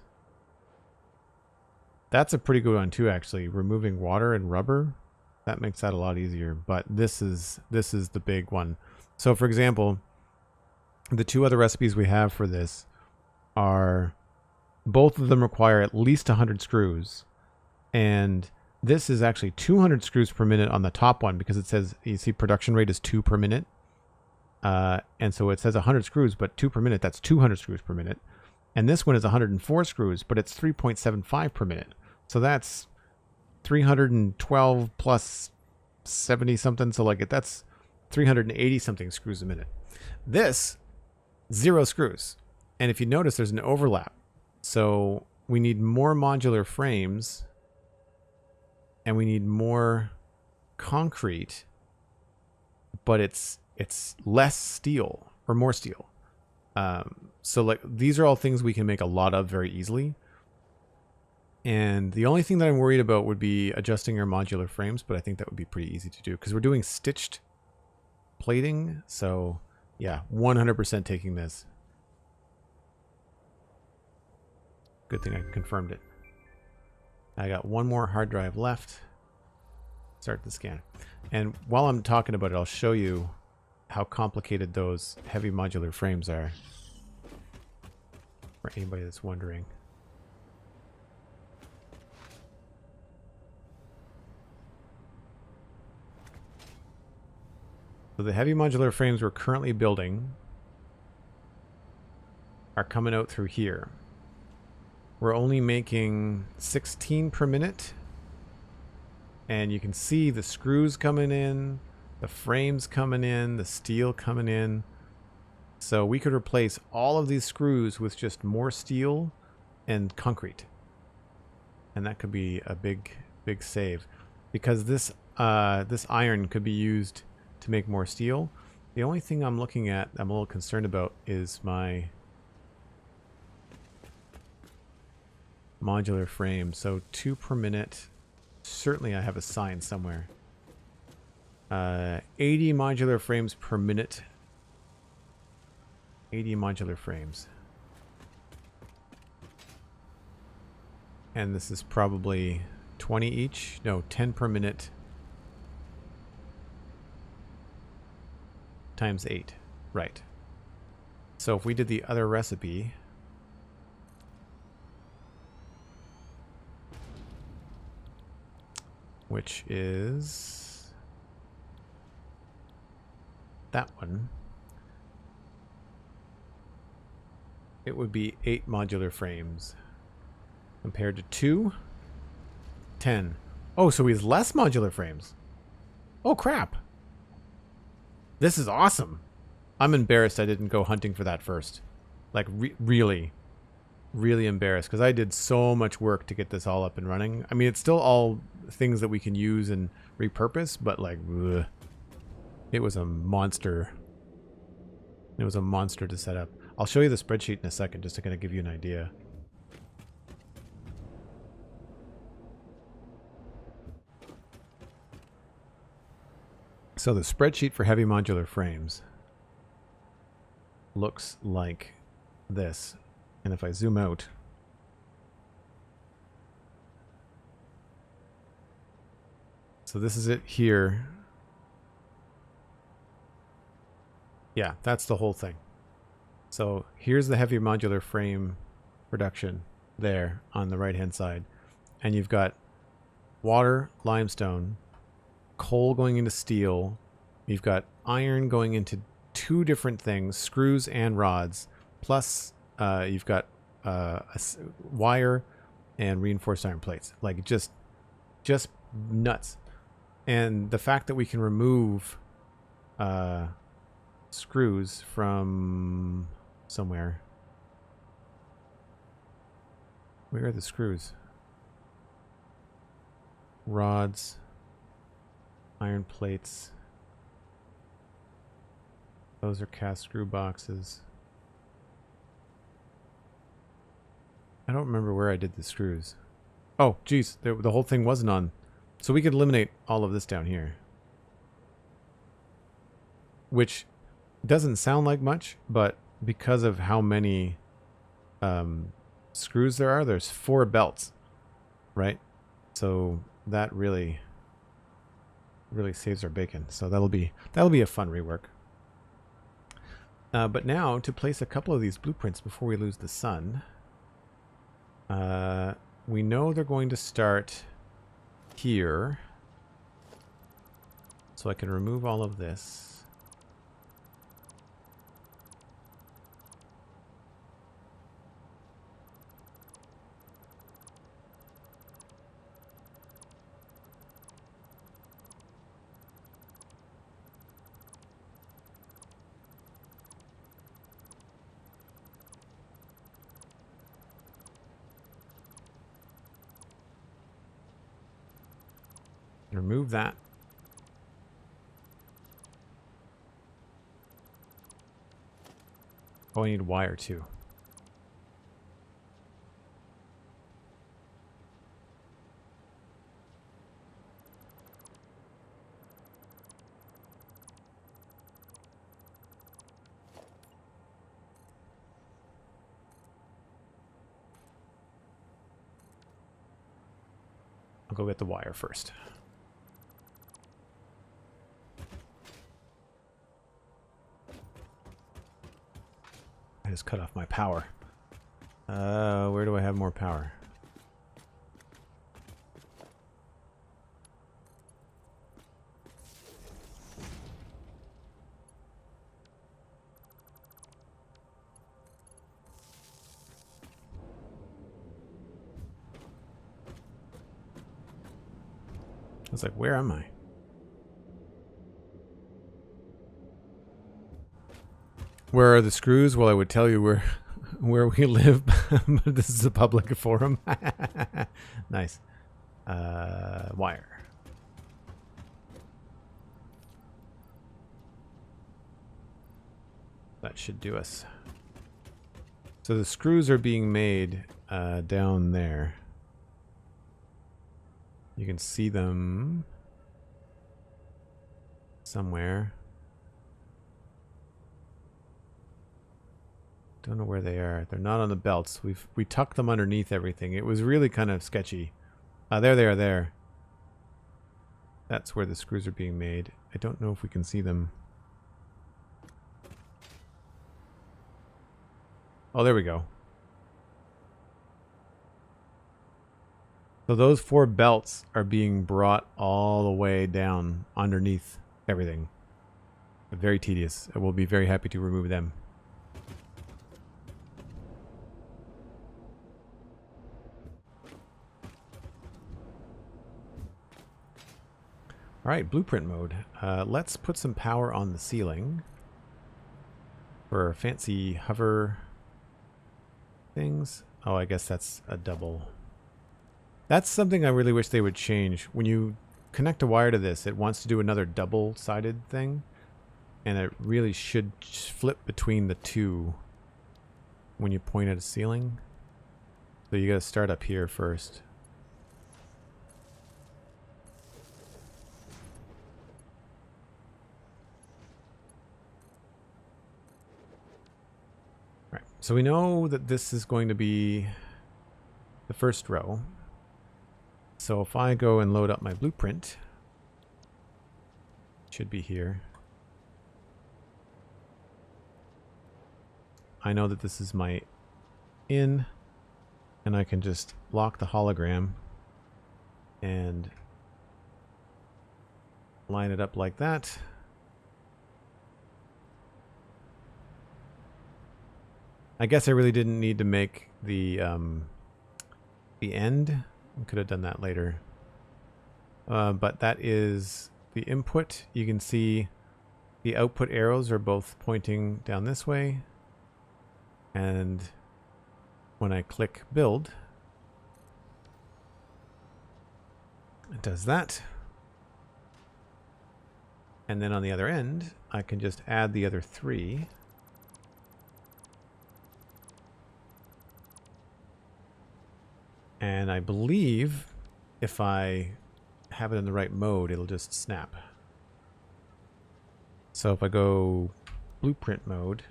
That's a pretty good one too, actually. Removing water and rubber. That makes that a lot easier. But this is the big one. So for example, the two other recipes we have for this are, both of them require at least 100 screws. And this is actually 200 screws per minute on the top one, because it says, you see production rate is 2 per minute. And so it says 100 screws, but 2 per minute, that's 200 screws per minute. And this one is 104 screws, but it's 3.75 per minute. So that's 312 plus 70 something. So like that's 380 something screws a minute. This, 0 screws. And if you notice, there's an overlap. So we need more modular frames, and we need more concrete, but it's less steel, or more steel. So like these are all things we can make a lot of very easily. And the only thing that I'm worried about would be adjusting our modular frames, but I think that would be pretty easy to do because we're doing stitched plating. So yeah, 100% taking this. Good thing I confirmed it. I got one more hard drive left. Start the scan. And while I'm talking about it, I'll show you how complicated those heavy modular frames are. For anybody that's wondering. So the heavy modular frames we're currently building are coming out through here. We're only making 16 per minute. And you can see the screws coming in, the frames coming in, the steel coming in. So we could replace all of these screws with just more steel and concrete. And that could be a big, big save. Because this iron could be used to make more steel. The only thing I'm looking at, I'm a little concerned about, is my modular frame. So 2 per minute. Certainly I have a sign somewhere. 80 modular frames per minute. 80 modular frames. And this is probably 20 each. No, 10 per minute. Times 8. Right. So if we did the other recipe, which is that one, it would be 8 modular frames compared to 2, 10. Oh, so he has less modular frames. Oh, crap. This is awesome. I'm embarrassed I didn't go hunting for that first. Like, really embarrassed, because I did so much work to get this all up and running. I mean, it's still all things that we can use and repurpose, but like, ugh. It was a monster. It was a monster to set up. I'll show you the spreadsheet in a second, just to kind of give you an idea. So the spreadsheet for heavy modular frames looks like this. And if I zoom out, so this is it here. Yeah, that's the whole thing. So here's the heavy modular frame production there on the right hand side. And you've got water, limestone, coal going into steel. You've got iron going into 2 different things, screws and rods, plus you've got wire and reinforced iron plates. Like just nuts. And the fact that we can remove screws from somewhere. Where are the screws? Rods, iron plates. Those are cast screw boxes. I don't remember where I did the screws. Oh, geez, the whole thing wasn't on. So we could eliminate all of this down here. Which doesn't sound like much, but because of how many screws there are, there's 4 belts, right? So that really saves our bacon. So that'll be a fun rework. But now to place a couple of these blueprints before we lose the sun. We know they're going to start here. So I can remove all of this. Remove that. Oh, I need wire too. I'll go get the wire first. I just cut off my power. Where do I have more power? I was like, where am I? Where are the screws? Well, I would tell you where we live, but this is a public forum. Nice. Wire. That should do us. So the screws are being made down there. You can see them somewhere. Don't know where they are. They're not on the belts. We tucked them underneath everything. It was really kind of sketchy. There they are there. That's where the screws are being made. I don't know if we can see them. Oh, there we go. So those 4 belts are being brought all the way down underneath everything. Very tedious. I will be very happy to remove them. All right, blueprint mode. Let's put some power on the ceiling for our fancy hover things. Oh, I guess that's a double. That's something I really wish they would change. When you connect a wire to this, it wants to do another double-sided thing, and it really should flip between the 2 when you point at a ceiling. So you got to start up here first. Right. So we know that this is going to be the first row. So if I go and load up my blueprint, it should be here. I know that this is my in, and I can just lock the hologram and line it up like that. I guess I really didn't need to make the end. I could have done that later. But that is the input. You can see the output arrows are both pointing down this way. And when I click build, it does that. And then on the other end, I can just add the other 3. And I believe if I have it in the right mode, it'll just snap. So if I go blueprint mode,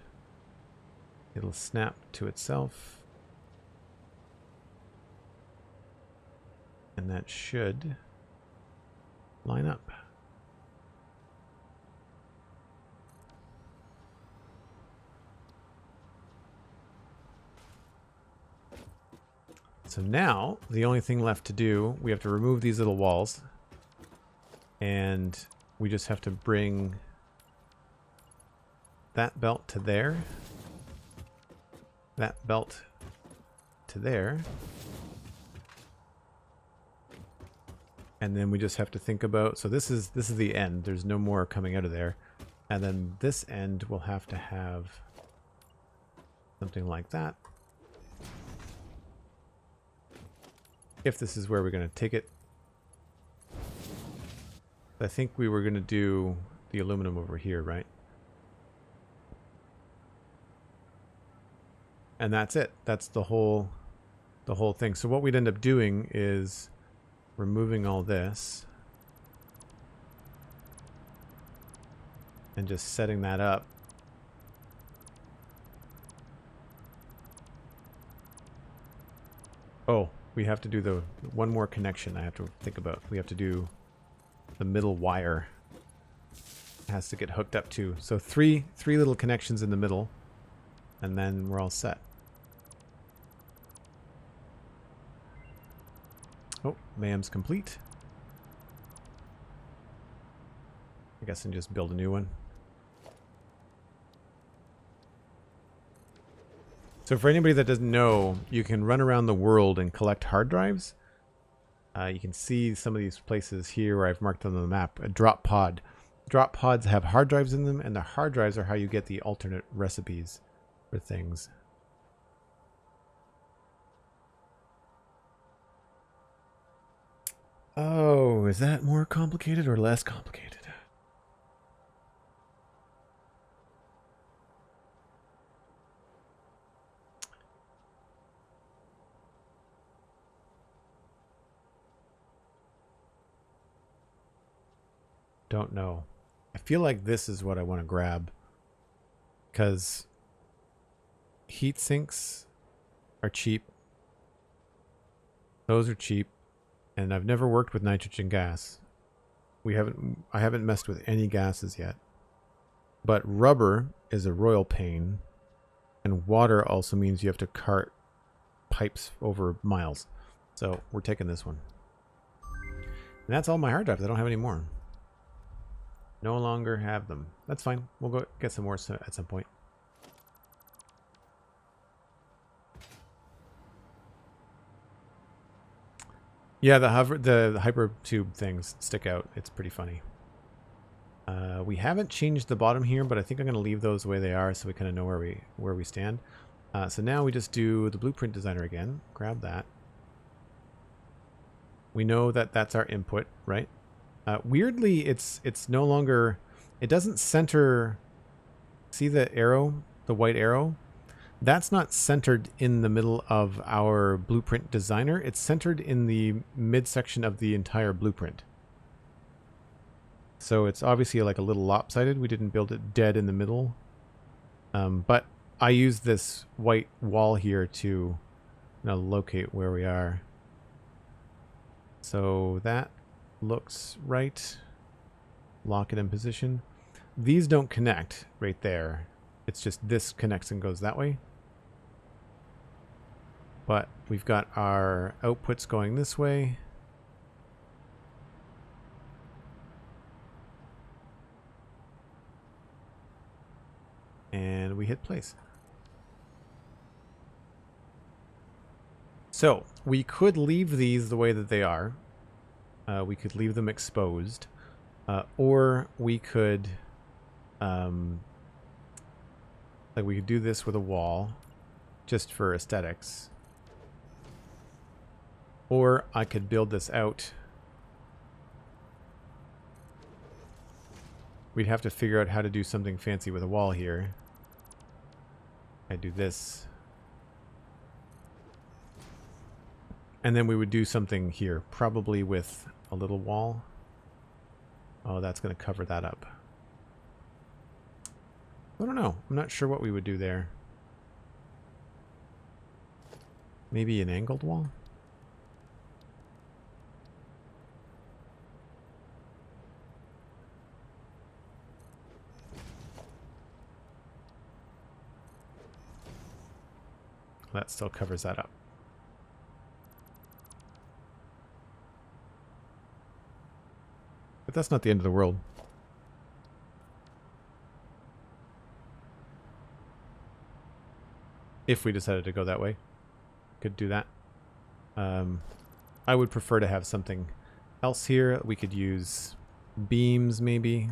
it'll snap to itself. And that should line up. So now, the only thing left to do, we have to remove these little walls. And we just have to bring that belt to there. That belt to there. And then we just have to think about, so this is the end. There's no more coming out of there. And then this end will have to have something like that. If this is where we're going to take it. I think we were going to do the aluminum over here, right? And that's it. That's the whole thing. So what we'd end up doing is removing all this and just setting that up. Oh, we have to do the one more connection I have to think about. We have to do the middle wire. It has to get hooked up too. So three little connections in the middle, and then we're all set. Oh, mayhem's complete. I guess I can just build a new one. So for anybody that doesn't know, you can run around the world and collect hard drives. You can see some of these places here where I've marked on the map. A drop pod. Drop pods have hard drives in them, and the hard drives are how you get the alternate recipes for things. Oh, is that more complicated or less complicated? Don't know. I feel like this is what I want to grab, because heat sinks are cheap. Those are cheap, and I've never worked with nitrogen gas. I haven't messed with any gases yet. But rubber is a royal pain, and water also means you have to cart pipes over miles. So we're taking this one. And that's all my hard drives. I don't have any more. No longer have them. That's fine. We'll go get some more at some point. Yeah, the hyper tube things stick out. It's pretty funny. We haven't changed the bottom here, but I think I'm going to leave those the way they are so we kind of know where we stand. So now we just do the blueprint designer again. Grab that. We know that that's our input, right? Weirdly, it's no longer, it doesn't center. See the arrow, the white arrow? That's not centered in the middle of our blueprint designer. It's centered in the midsection of the entire blueprint. So it's obviously like a little lopsided. We didn't build it dead in the middle. But I use this white wall here to locate where we are. So that looks right. Lock it in position. These don't connect right there. It's just this connects and goes that way. But we've got our outputs going this way. And we hit place. So we could leave these the way that they are. We could leave them exposed, or we could, like we could do this with a wall, just for aesthetics. Or I could build this out. We'd have to figure out how to do something fancy with a wall here. I do this. And then we would do something here, probably with a little wall. Oh, that's going to cover that up. I don't know. I'm not sure what we would do there. Maybe an angled wall? That still covers that up. But that's not the end of the world. If we decided to go that way, could do that. I would prefer to have something else here. We could use beams maybe.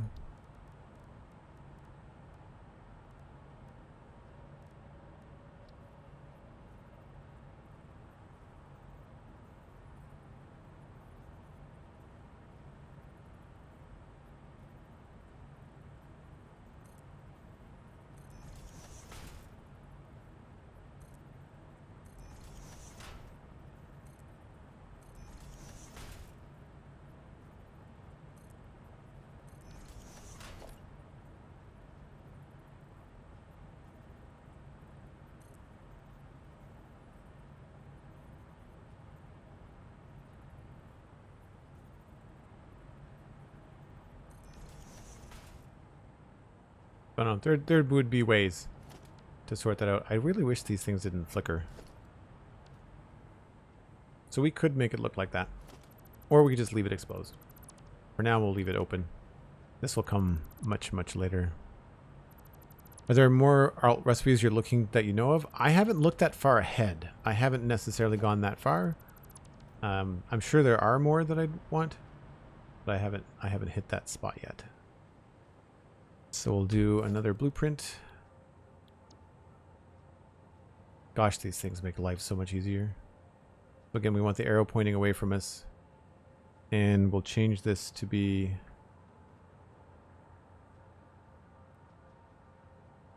But no, there would be ways to sort that out. I really wish these things didn't flicker. So we could make it look like that. Or we could just leave it exposed. For now, we'll leave it open. This will come much, much later. Are there more alt recipes you're looking that you know of? I haven't looked that far ahead. I haven't necessarily gone that far. I'm sure there are more that I'd want, but I haven't hit that spot yet. So we'll do another blueprint. Gosh, these things make life so much easier. So again, we want the arrow pointing away from us. And we'll change this to be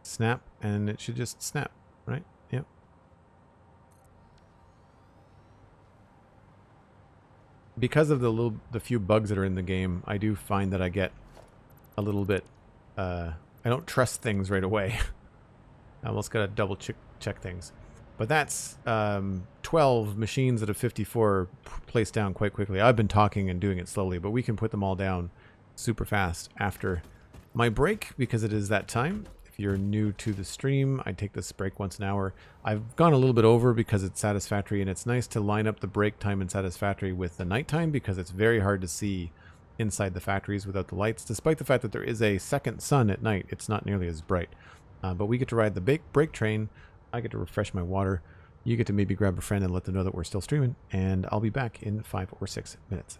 snap, and it should just snap, right? Yep. Because of the few bugs that are in the game, I do find that I get a little bit I don't trust things right away. I almost gotta double check things. But that's 12 machines out of 54 placed down quite quickly. I've been talking and doing it slowly, but we can put them all down super fast after my break, because it is that time. If you're new to the stream, I take this break once an hour. I've gone a little bit over because it's Satisfactory, and it's nice to line up the break time in Satisfactory with the nighttime, because it's very hard to see inside the factories without the lights. Despite the fact that there is a second sun at night, it's not nearly as bright. But we get to ride the break train. I get to refresh my water. You get to maybe grab a friend and let them know that we're still streaming. And I'll be back in 5 or 6 minutes.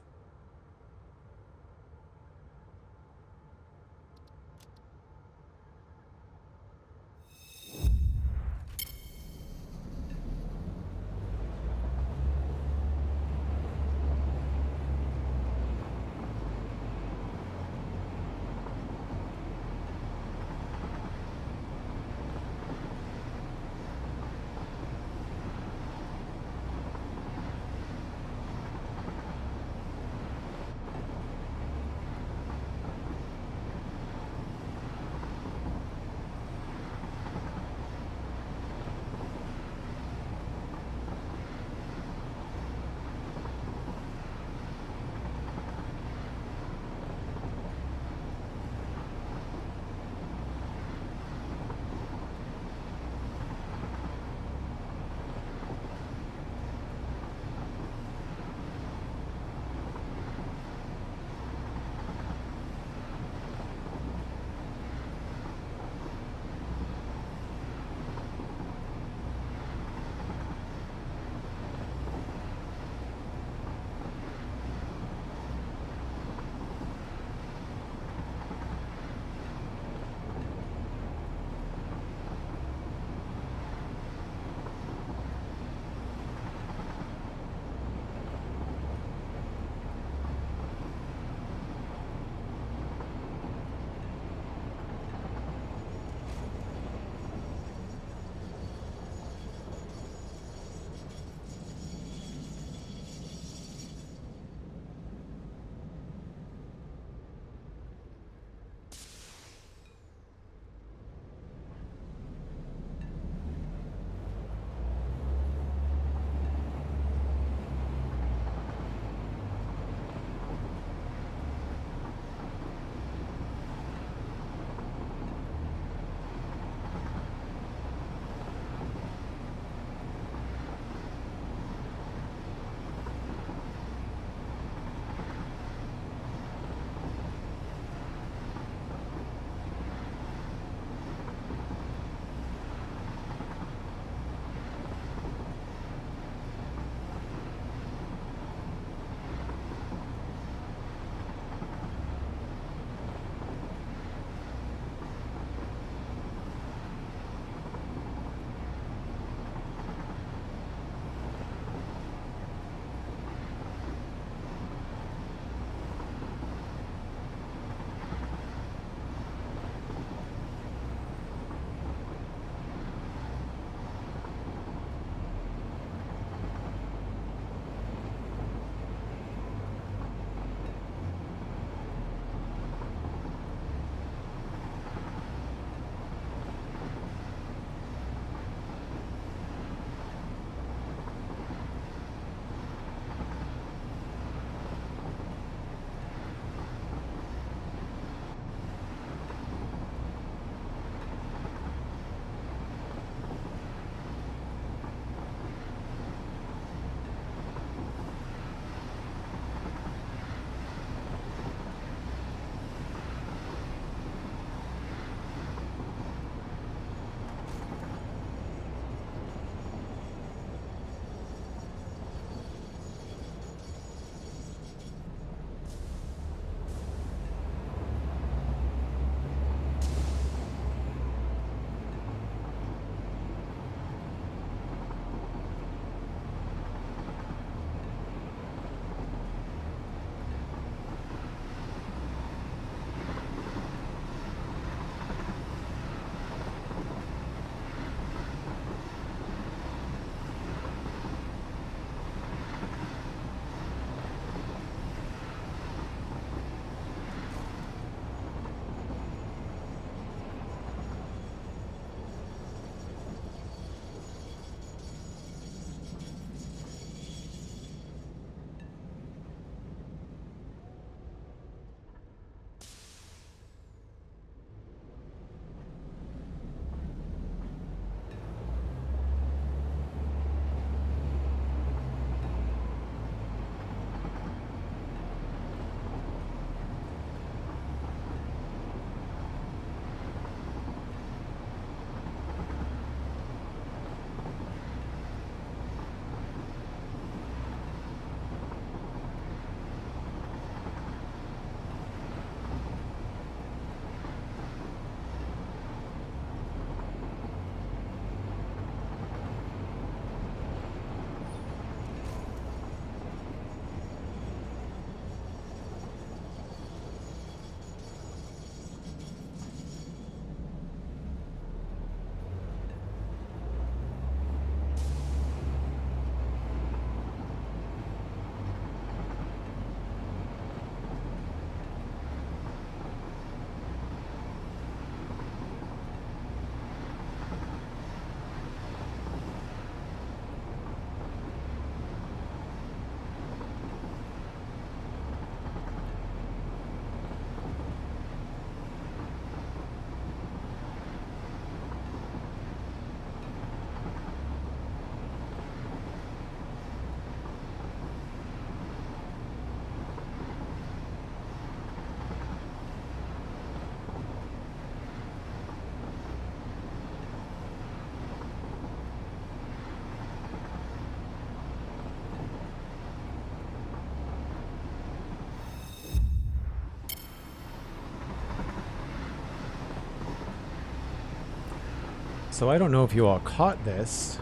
So I don't know if you all caught this,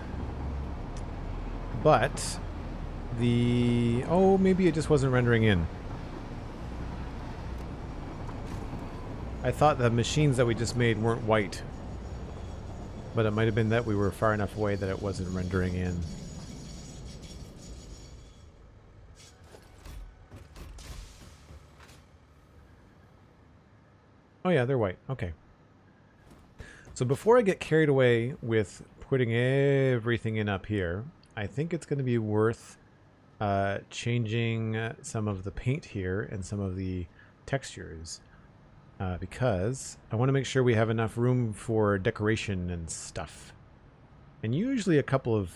but oh, maybe it just wasn't rendering in. I thought the machines that we just made weren't white, but it might have been that we were far enough away that it wasn't rendering in. Oh yeah, they're white. Okay. So before I get carried away with putting everything in up here, I think it's going to be worth changing some of the paint here and some of the textures. Because I want to make sure we have enough room for decoration and stuff. And usually a couple of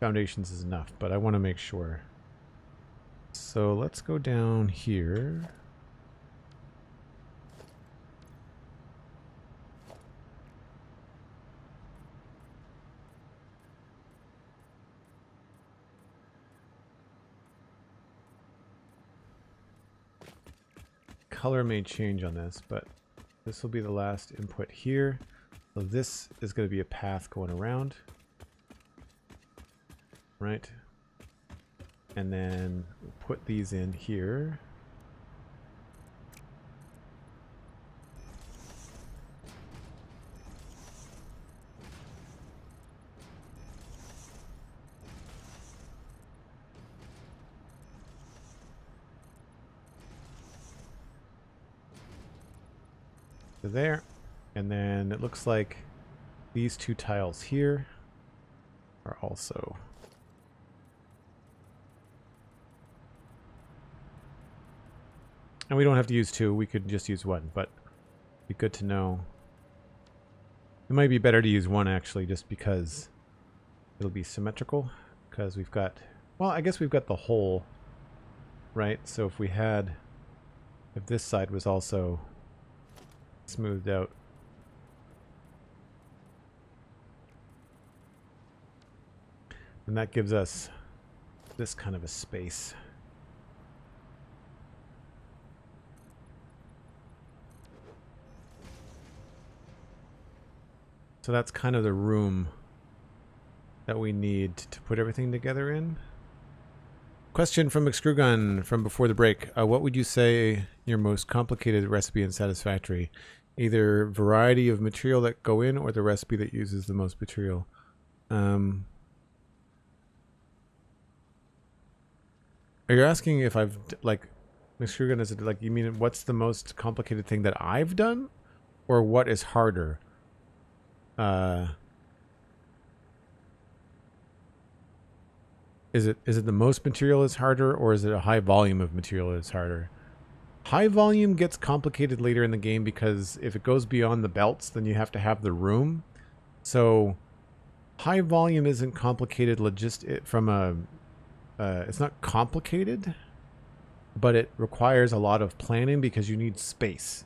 foundations is enough, but I want to make sure. So let's go down here. Color may change on this, but this will be the last input here. So this is going to be a path going around, right? And then we'll put these in here. There, and then it looks like these two tiles here are also and we don't have to use two, we could just use one, but it'd be good to know. It might be better to use one actually, just because it'll be symmetrical, because we've got, well, I guess we've got the hole, right? So if this side was also smoothed out, and that gives us this kind of a space. So that's kind of the room that we need to put everything together in. Question from McScrewgunn from before the break. What would you say your most complicated recipe in Satisfactory? Either variety of material that go in or the recipe that uses the most material. Are you asking if I've, like, McScrewgunn, is it like, you mean what's the most complicated thing that I've done? Or what is harder? Is it the most material is harder, or is it a high volume of material is harder? High volume gets complicated later in the game because if it goes beyond the belts, then you have to have the room. So high volume isn't complicated it's not complicated, but it requires a lot of planning because you need space.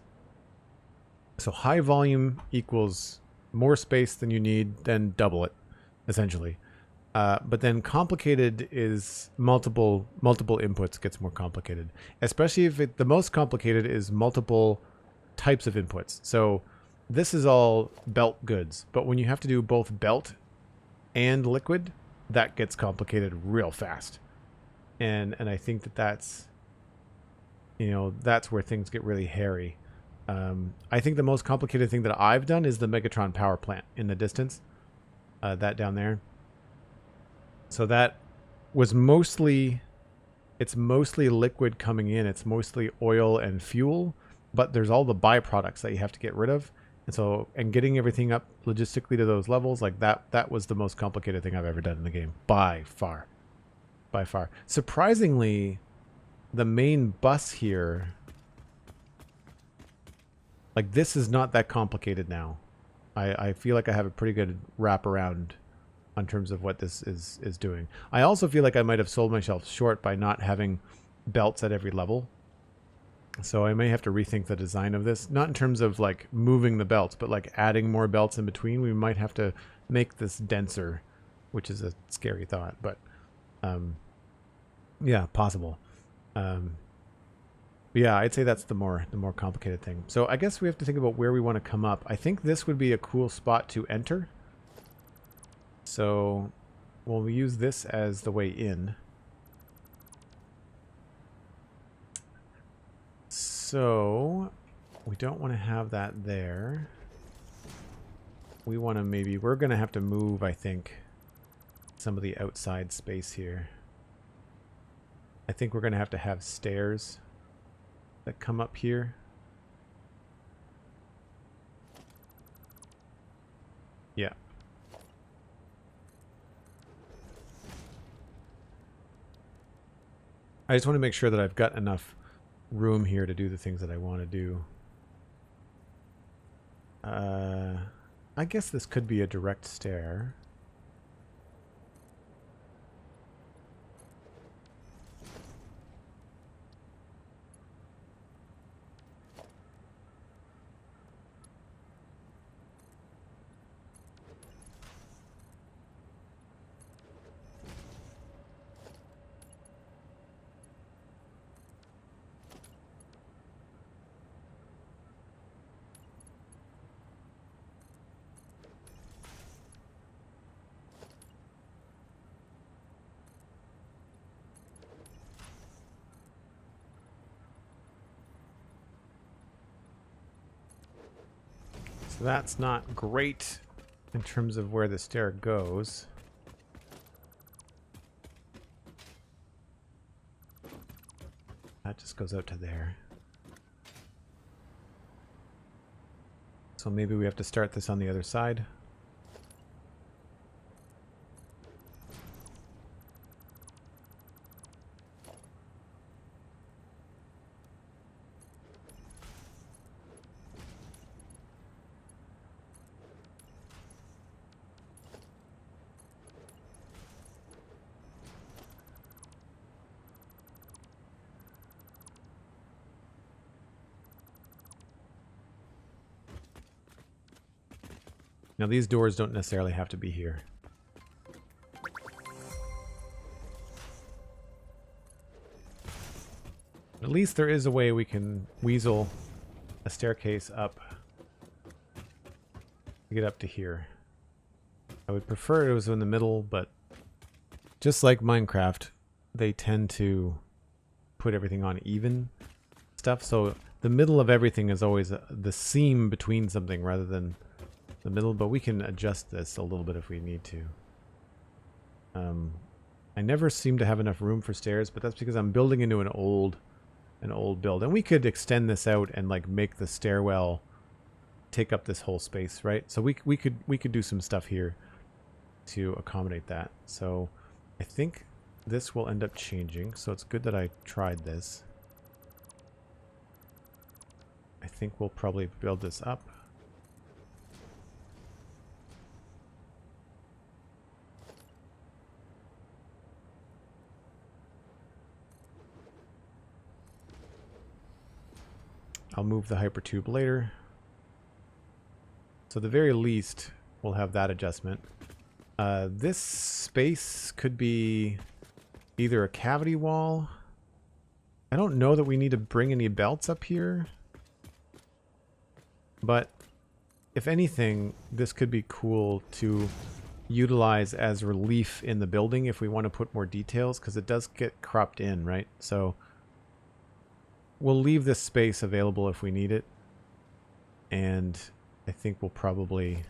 So high volume equals more space than you need, then double it, essentially. But then complicated is multiple inputs gets more complicated, especially if the most complicated is multiple types of inputs. So this is all belt goods, but when you have to do both belt and liquid, that gets complicated real fast. And I think that's, you know, that's where things get really hairy. I think the most complicated thing that I've done is the Megatron power plant in the distance, that down there. So that was mostly liquid coming in. It's mostly oil and fuel, but there's all the byproducts that you have to get rid of. And so, and getting everything up logistically to those levels, like that was the most complicated thing I've ever done in the game, by far. By far. Surprisingly, the main bus here, like, this is not that complicated now. I feel like I have a pretty good wraparound in terms of what this is doing. I also feel like I might have sold myself short by not having belts at every level. So I may have to rethink the design of this. Not in terms of like moving the belts, but like adding more belts in between. We might have to make this denser, which is a scary thought, but yeah, possible. Yeah, I'd say that's the more complicated thing. So I guess we have to think about where we want to come up. I think this would be a cool spot to enter. So we'll use this as the way in. So we don't want to have that there. We want to maybe, we're going to have to move, I think, some of the outside space here. I think we're going to have stairs that come up here. Yeah. I just want to make sure that I've got enough room here to do the things that I want to do. I guess this could be a direct stair. So that's not great in terms of where the stair goes. That just goes out to there. So maybe we have to start this on the other side. Now these doors don't necessarily have to be here. At least there is a way we can weasel a staircase up to get up to here. I would prefer it was in the middle, but just like Minecraft, they tend to put everything on even stuff. So the middle of everything is always the seam between something rather than the middle, but we can adjust this a little bit if we need to. I never seem to have enough room for stairs, but that's because I'm building into an old build, and we could extend this out and like make the stairwell take up this whole space, right? So we could do some stuff here to accommodate that. So I think this will end up changing, so it's good that I tried this. I think we'll probably build this up. I'll move the hypertube later. So at the very least, we'll have that adjustment. This space could be either a cavity wall. I don't know that we need to bring any belts up here. But if anything, this could be cool to utilize as relief in the building if we want to put more details, because it does get cropped in, right? So we'll leave this space available if we need it. And I think we'll probably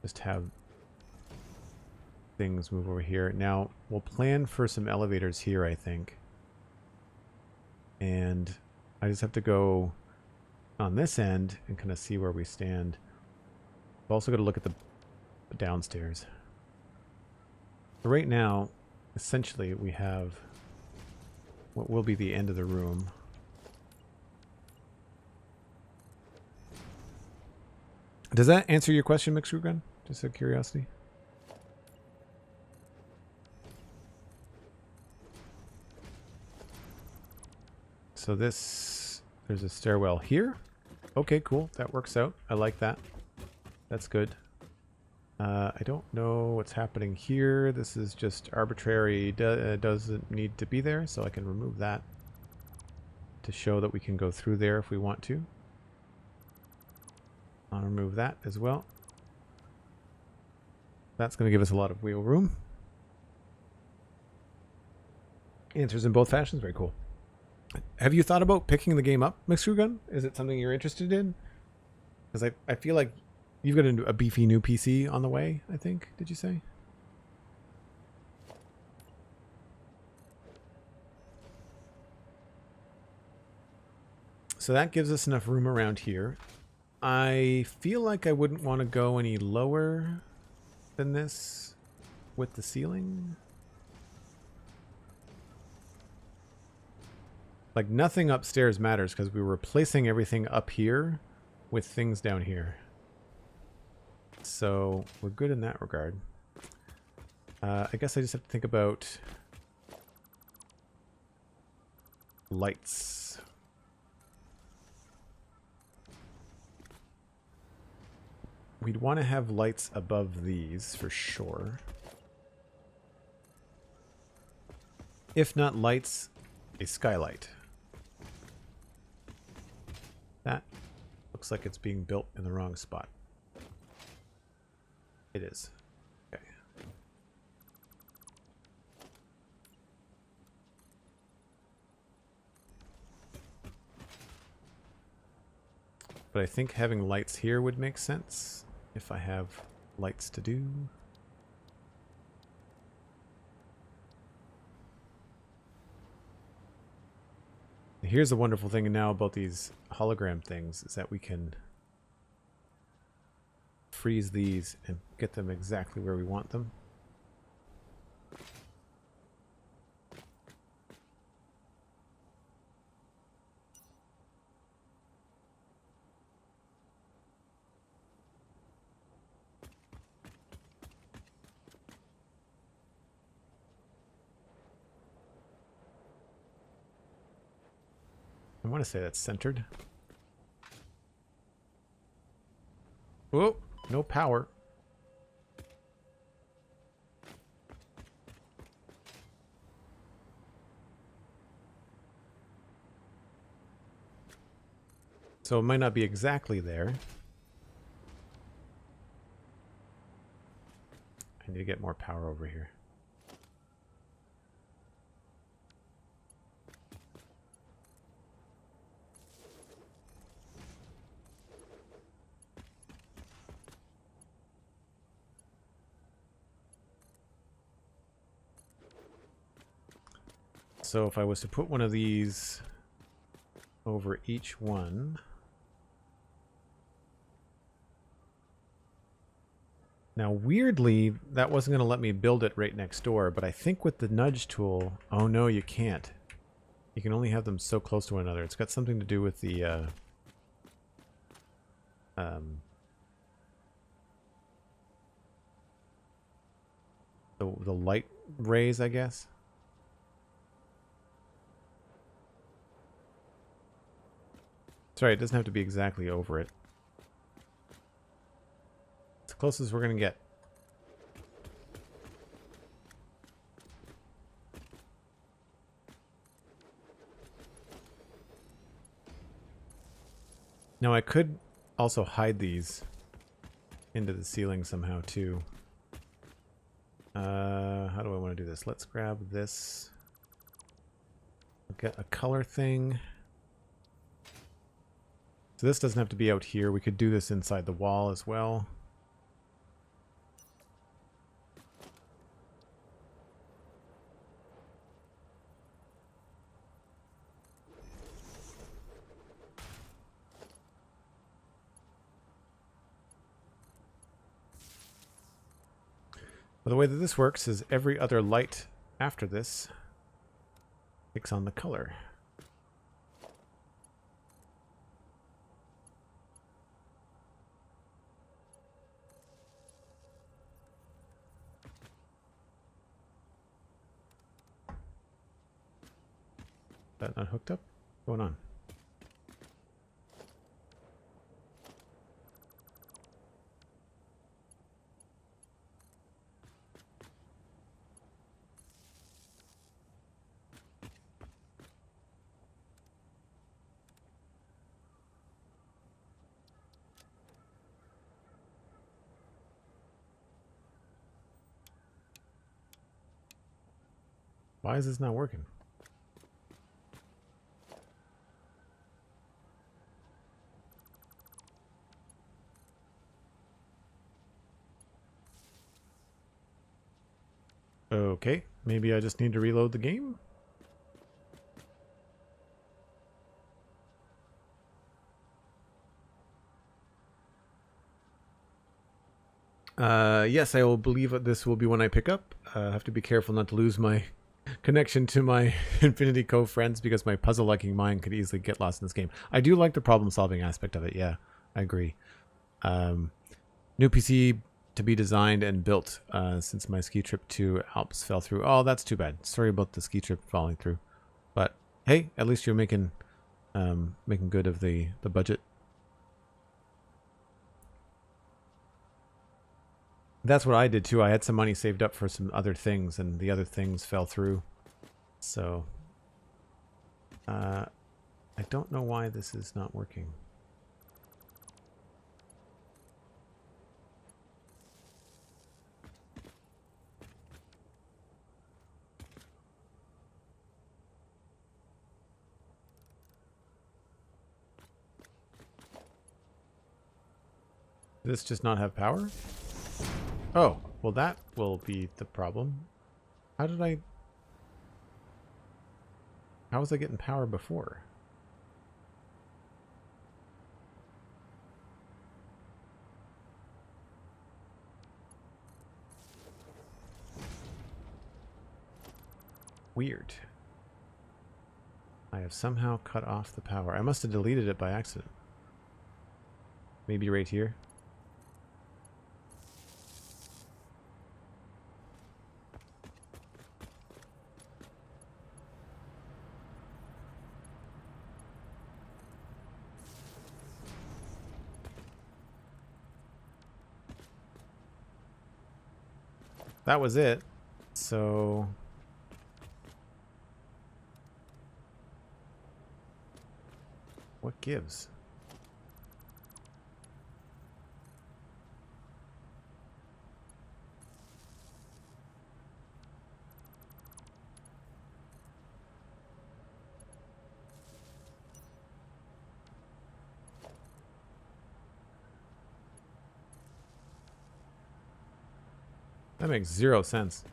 just have things move over here. Now, we'll plan for some elevators here, I think. And I just have to go on this end and kind of see where we stand. I've also got to look at the downstairs. So right now, essentially, we have what will be the end of the room. Does that answer your question, McScrewgunn? Just out of curiosity. So this, there's a stairwell here. Okay, cool. That works out. I like that. That's good. I don't know what's happening here. This is just arbitrary. Doesn't need to be there, so I can remove that to show that we can go through there if we want to. I'll remove that as well. That's going to give us a lot of wheel room. Answers in both fashions. Very cool. Have you thought about picking the game up, McScrewgunn? Is it something you're interested in? Because I feel like you've got a beefy new PC on the way, I think. Did you say? So that gives us enough room around here. I feel like I wouldn't want to go any lower than this with the ceiling. Like, nothing upstairs matters because we're replacing everything up here with things down here. So we're good in that regard. I guess I just have to think about lights. We'd want to have lights above these for sure. If not lights, a skylight. That looks like it's being built in the wrong spot. It is. Okay. But I think having lights here would make sense if I have lights to do. Here's the wonderful thing now about these hologram things is that we can freeze these and get them exactly where we want them. I want to say that's centered. Oh, no power. So it might not be exactly there. I need to get more power over here. So if I was to put one of these over each one. Now, weirdly, that wasn't going to let me build it right next door, but I think with the nudge tool... Oh, no, you can't. You can only have them so close to one another. It's got something to do with the... the light rays, I guess. Sorry, it doesn't have to be exactly over it. It's the closest we're going to get. Now I could also hide these into the ceiling somehow too. How do I want to do this? Let's grab this. Get a color thing. So this doesn't have to be out here. We could do this inside the wall as well. Well, the way that this works is every other light after this takes on the color. That not hooked up? What's going on? Why is this not working? Okay, maybe I just need to reload the game? Yes, I will believe that this will be one I pick up. I have to be careful not to lose my connection to my Infinity Cove friends because my puzzle-liking mind could easily get lost in this game. I do like the problem-solving aspect of it, yeah, I agree. New PC to be designed and built since my ski trip to Alps fell through. Oh, that's too bad. Sorry about the ski trip falling through. But hey, at least you're making good of the budget. That's what I did too. I had some money saved up for some other things, and the other things fell through. So, I don't know why this is not working. Does this just not have power? Oh, well that will be the problem. How was I getting power before? Weird. I have somehow cut off the power. I must have deleted it by accident. Maybe right here. That was it. So what gives? That makes zero sense.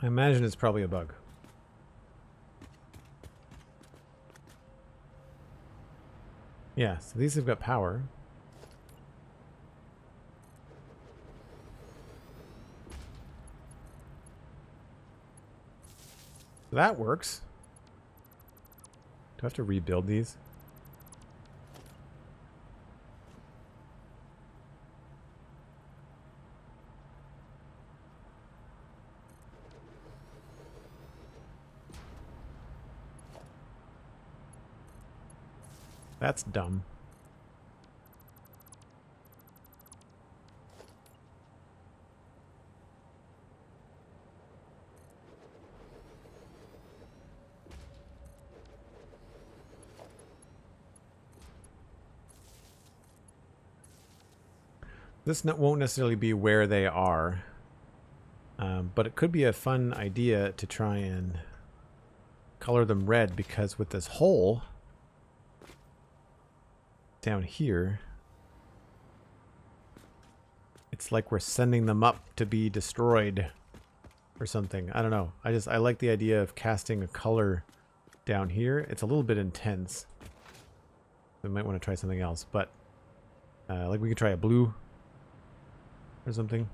I imagine it's probably a bug. Yeah, so these have got power. That works. Do I have to rebuild these? That's dumb. This won't necessarily be where they are, but it could be a fun idea to try and color them red, because with this hole down here, it's like we're sending them up to be destroyed or something. I don't know. I like the idea of casting a color down here. It's a little bit intense. We might want to try something else, but like we could try a blue or something.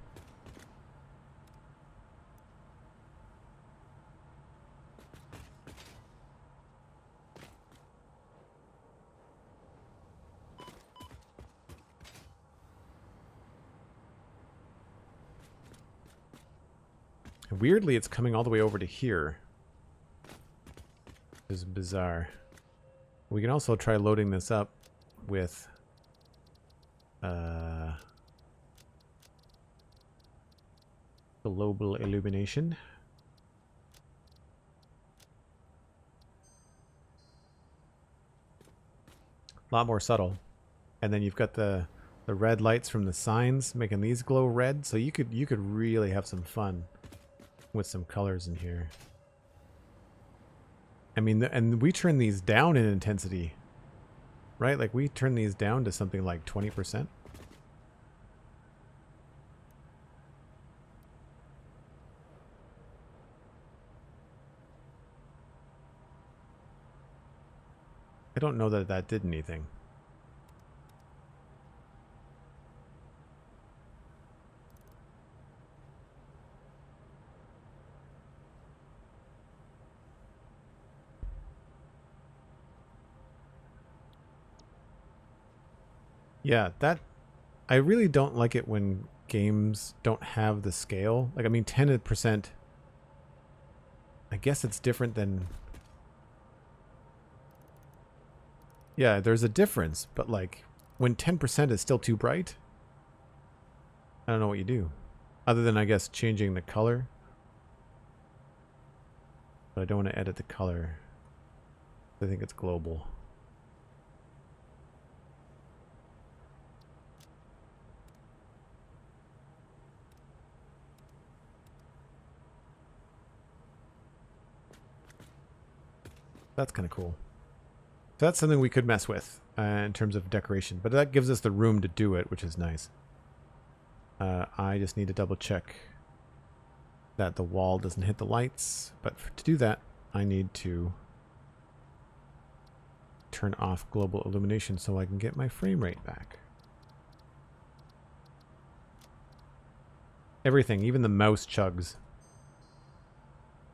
And weirdly, it's coming all the way over to here. This is bizarre. We can also try loading this up with global illumination. A lot more subtle. And then you've got the red lights from the signs making these glow red. So you could really have some fun with some colors in here. I mean, and we turn these down in intensity, right? Like we turn these down to something like 20%. I don't know that that did anything. Yeah, that I really don't like it when games don't have the scale. Like, I mean, 10%, I guess it's different than... Yeah, there's a difference, but like, when 10% is still too bright, I don't know what you do. Other than, I guess, changing the color. But I don't want to edit the color. I think it's global. That's kind of cool. So that's something we could mess with in terms of decoration. But that gives us the room to do it, which is nice. I just need to double check that the wall doesn't hit the lights. But to do that, I need to turn off global illumination so I can get my frame rate back. Everything, even the mouse chugs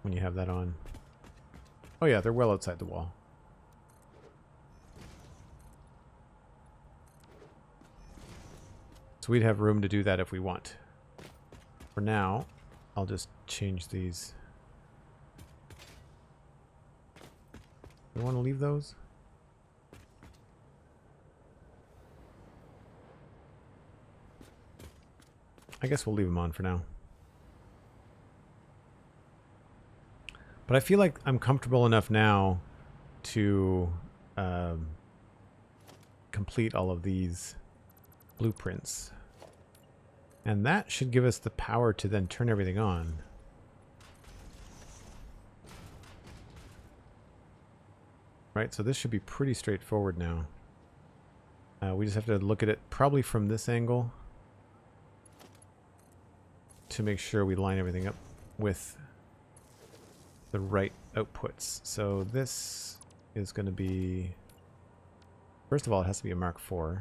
when you have that on. Oh yeah, they're well outside the wall. So we'd have room to do that if we want. For now, I'll just change these. You want to leave those? I guess we'll leave them on for now. But I feel like I'm comfortable enough now to complete all of these blueprints. And that should give us the power to then turn everything on. Right, so this should be pretty straightforward now. We just have to look at it probably from this angle to make sure we line everything up with the right outputs. So this is going to be, first of all, it has to be a Mark IV.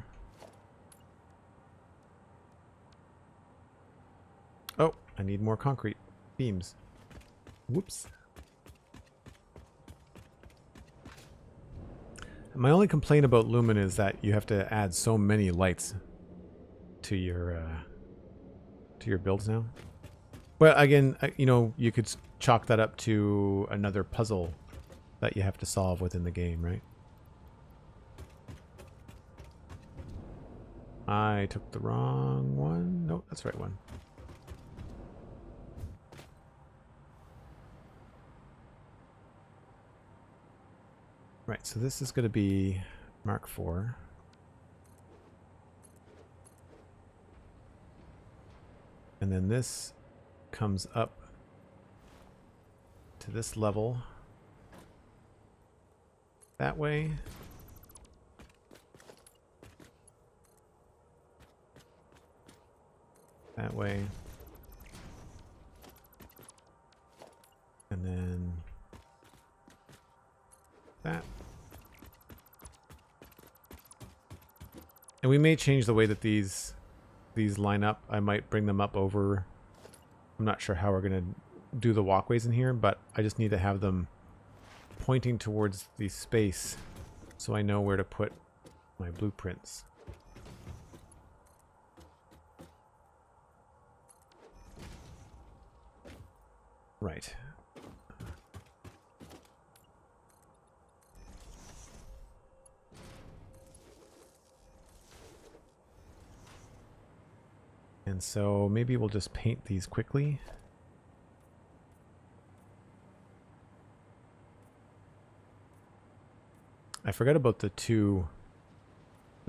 Oh, I need more concrete beams. Whoops. My only complaint about Lumen is that you have to add so many lights to your builds now. But again, you know, you could chalk that up to another puzzle that you have to solve within the game, right? I took the wrong one. Nope, that's the right one. Right, so this is going to be Mark IV. And then this comes up to this level that way. That way. And then that. And we may change the way that these line up. I might bring them up over. I'm not sure how we're going to do the walkways in here, but I just need to have them pointing towards the space so I know where to put my blueprints. Right. And so maybe we'll just paint these quickly. I forgot about the two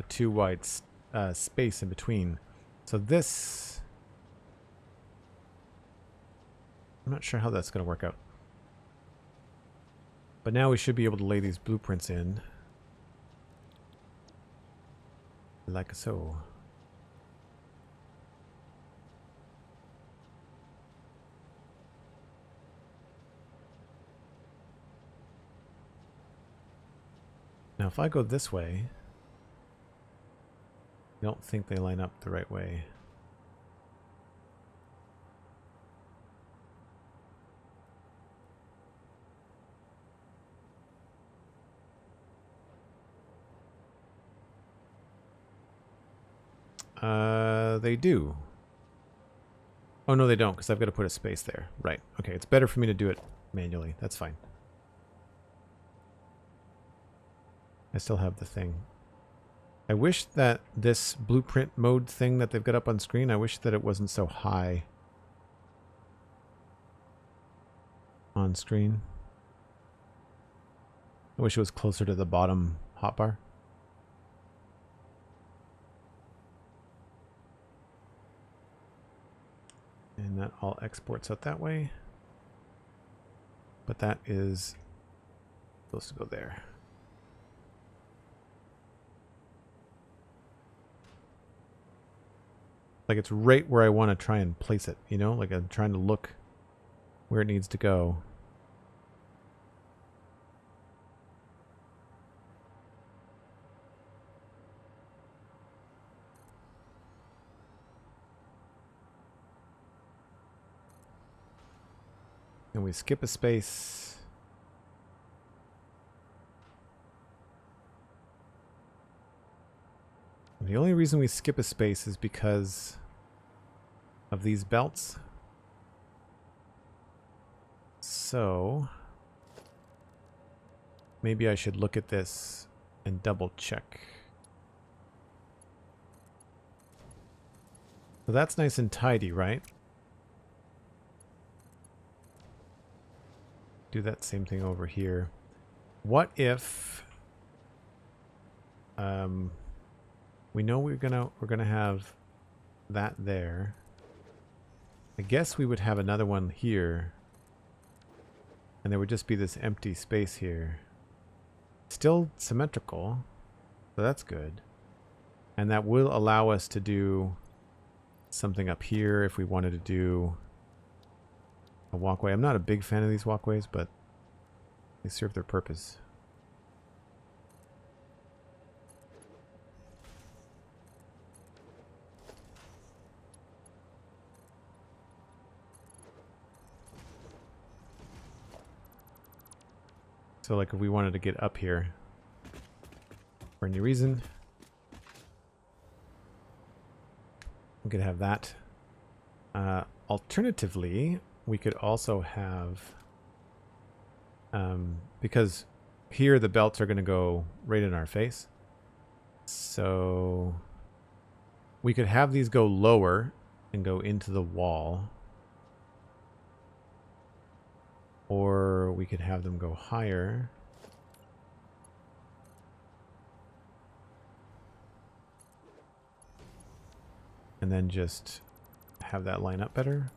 too wide space in between. So this, I'm not sure how that's going to work out. But now we should be able to lay these blueprints in. Like so. Now if I go this way, I don't think they line up the right way. They do. Oh, no, they don't, because I've got to put a space there. Right. Okay, it's better for me to do it manually. That's fine. I still have the thing. I wish that this blueprint mode thing that they've got up on screen, I wish that it wasn't so high on screen. I wish it was closer to the bottom hotbar. And that all exports out that way. But that is supposed to go there. Like it's right where I want to try and place it, you know? Like I'm trying to look where it needs to go. And we skip a space. The only reason we skip a space is because of these belts. So maybe I should look at this and double check. So that's nice and tidy, right? Do that same thing over here. What if we know we're gonna have that there. I guess we would have another one here, and there would just be this empty space here. Still symmetrical, so that's good. And that will allow us to do something up here if we wanted to do a walkway. I'm not a big fan of these walkways, but they serve their purpose. So like if we wanted to get up here for any reason, we could have that. Alternatively, we could also have, because here the belts are going to go right in our face. So we could have these go lower and go into the wall. Or we could have them go higher. And then just have that line up better.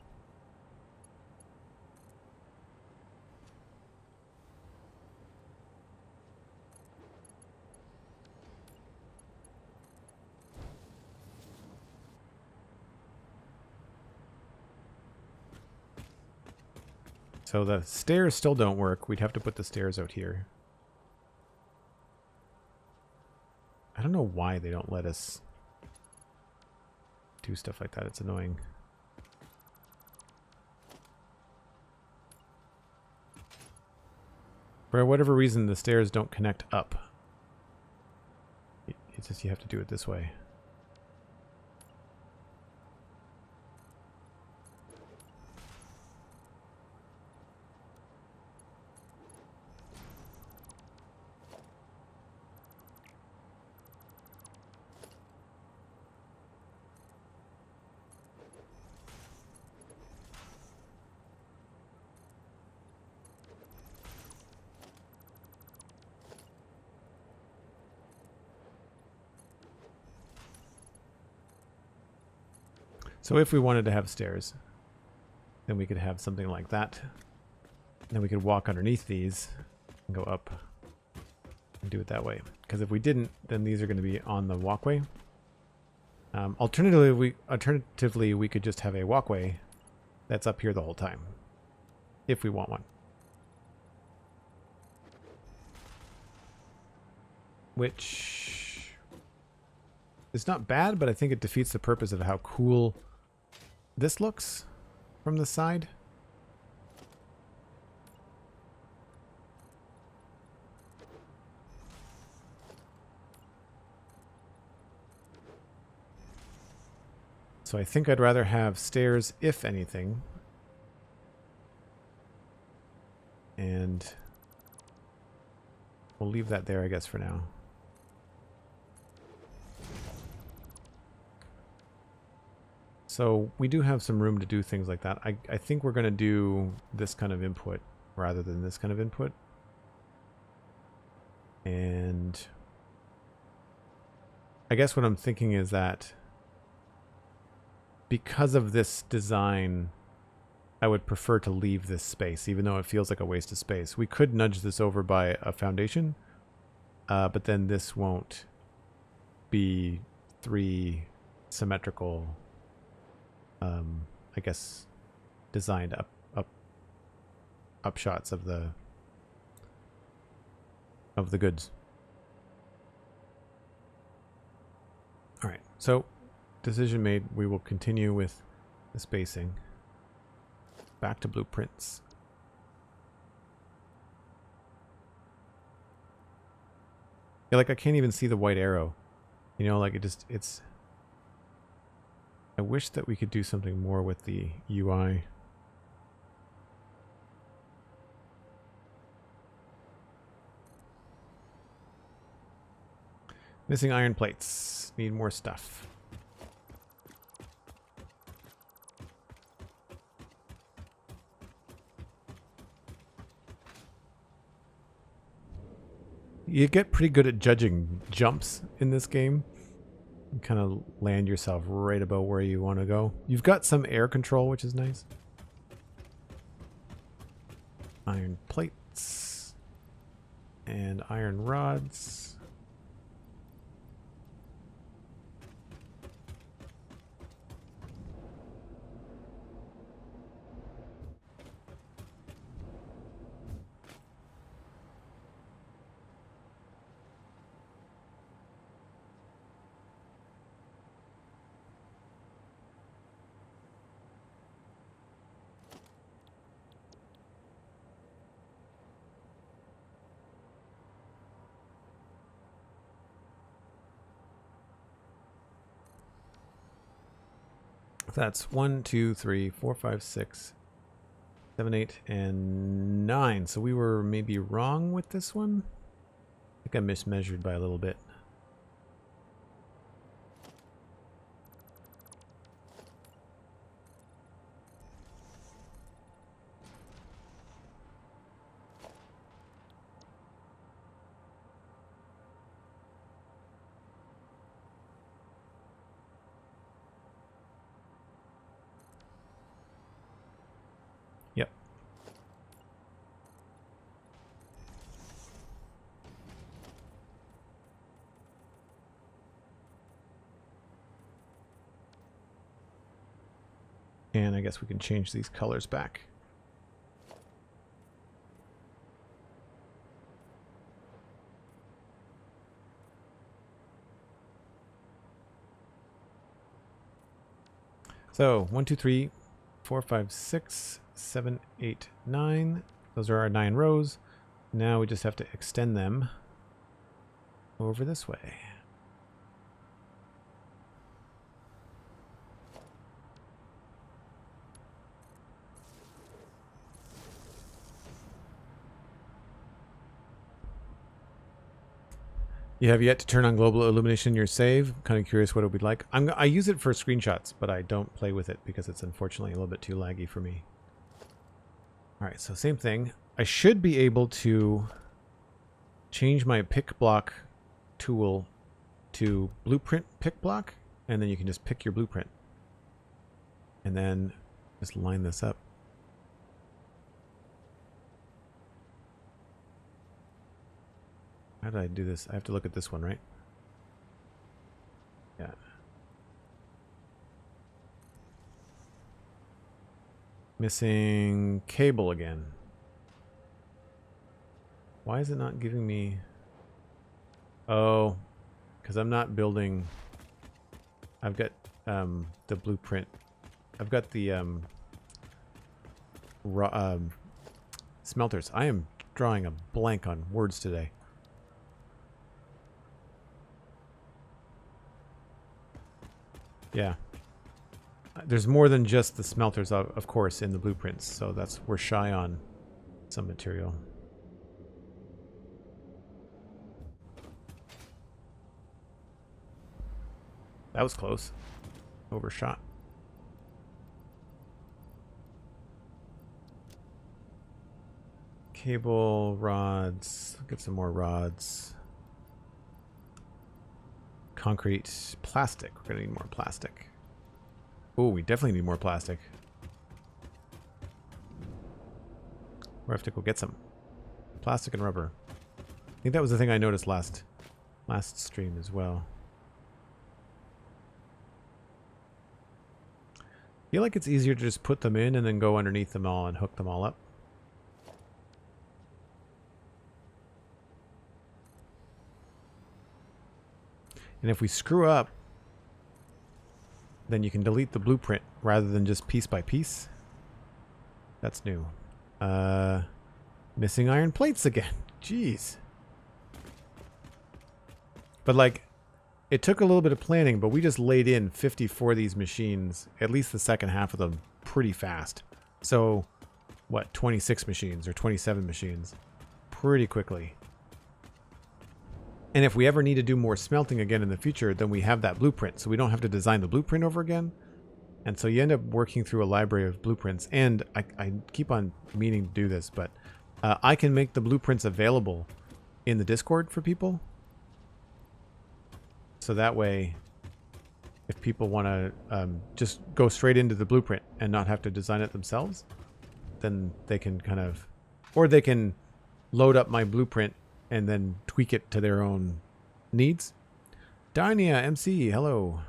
So the stairs still don't work. We'd have to put the stairs out here. I don't know why they don't let us do stuff like that. It's annoying. For whatever reason, the stairs don't connect up. It's just you have to do it this way. So if we wanted to have stairs, then we could have something like that. Then we could walk underneath these and go up and do it that way. Because if we didn't, then these are going to be on the walkway. Alternatively, we could just have a walkway that's up here the whole time, if we want one. Which is not bad, but I think it defeats the purpose of how cool this looks from the side. So I think I'd rather have stairs, if anything. And we'll leave that there, I guess, for now. So we do have some room to do things like that. I think we're going to do this kind of input rather than this kind of input. And I guess what I'm thinking is that because of this design, I would prefer to leave this space, even though it feels like a waste of space. We could nudge this over by a foundation, but then this won't be 3 symmetrical, I guess, designed up shots of the goods. All right, so decision made. We will continue with the spacing. Back to blueprints. Yeah, like I can't even see the white arrow. You know, like it's... I wish that we could do something more with the UI. Missing iron plates. Need more stuff. You get pretty good at judging jumps in this game. You kind of land yourself right about where you want to go. You've got some air control, which is nice. Iron plates. And iron rods. That's 1, 2, 3, 4, 5, 6, 7, 8, and 9. So we were maybe wrong with this one. I think I mismeasured by a little bit. And I guess we can change these colors back. So 1, 2, 3, 4, 5, 6, 7, 8, 9. Those are our 9 rows. Now we just have to extend them over this way. You have yet to turn on global illumination in your save. Kind of curious what it would be like. I use it for screenshots, but I don't play with it because it's unfortunately a little bit too laggy for me. All right, so same thing. I should be able to change my pick block tool to blueprint pick block, and then you can just pick your blueprint. And then just line this up. How did I do this? I have to look at this one, right? Yeah. Missing cable again. Why is it not giving me... Oh, because I'm not building... I've got the blueprint. I've got the smelters. I am drawing a blank on words today. Yeah. There's more than just the smelters, of course, in the blueprints. So we're shy on some material. That was close. Overshot. Cable, rods. Get some more rods. Concrete, plastic. We're gonna need more plastic. Oh, we definitely need more plastic. We have to go get some plastic and rubber. I think that was the thing I noticed last stream as well. I feel like it's easier to just put them in and then go underneath them all and hook them all up. And if we screw up, then you can delete the blueprint rather than just piece by piece. That's new. Missing iron plates again. Jeez. But like, it took a little bit of planning, but we just laid in 54 of these machines, at least the second half of them, pretty fast. So, what, 26 machines or 27 machines? Pretty quickly. And if we ever need to do more smelting again in the future, then we have that blueprint. So we don't have to design the blueprint over again. And so you end up working through a library of blueprints. And I keep on meaning to do this, but I can make the blueprints available in the Discord for people. So that way, if people want to just go straight into the blueprint and not have to design it themselves, then they can kind of... Or they can load up my blueprint and then tweak it to their own needs. Darnia MC, hello.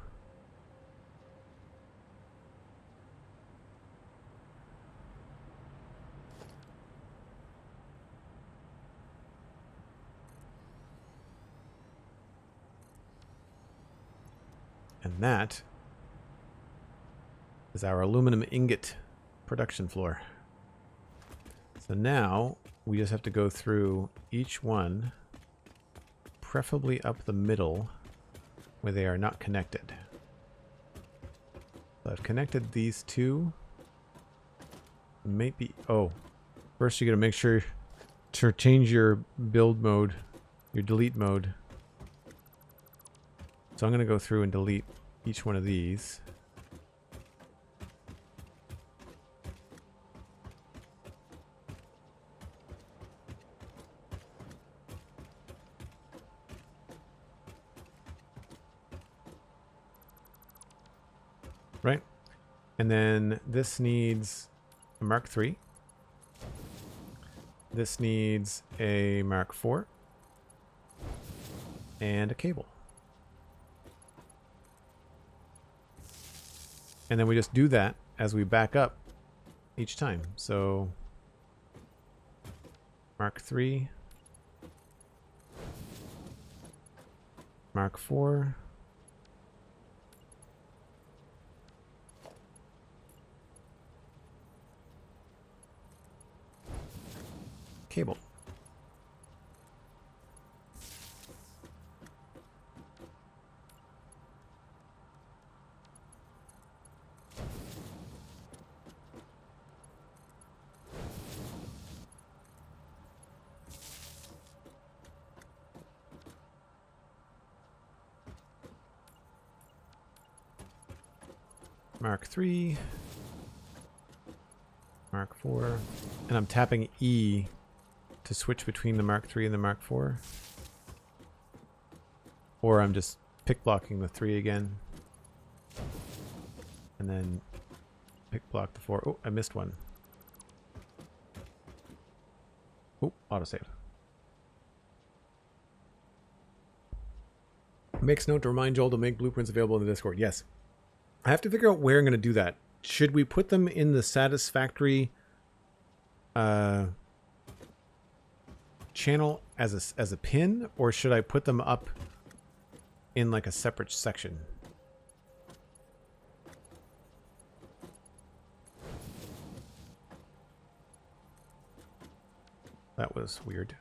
And that is our aluminum ingot production floor. So now we just have to go through each one, preferably up the middle where they are not connected. So I've connected these two. Maybe, oh, first you gotta make sure to change your build mode, your delete mode. So I'm gonna go through and delete each one of these. Right? And then this needs a Mark III. This needs a Mark IV. And a cable. And then we just do that as we back up each time. So Mark III. Mark IV. Cable. Mark III. Mark IV. And I'm tapping E to switch between the Mark III and the Mark IV. Or I'm just pick blocking the 3 again. And then Pick block the 4. Oh, I missed one. Oh, autosave. Makes note to remind Joel to make blueprints available in the Discord. Yes. I have to figure out where I'm going to do that. Should we put them in the Satisfactory channel as a pin, or should I put them up in like a separate section? That was weird.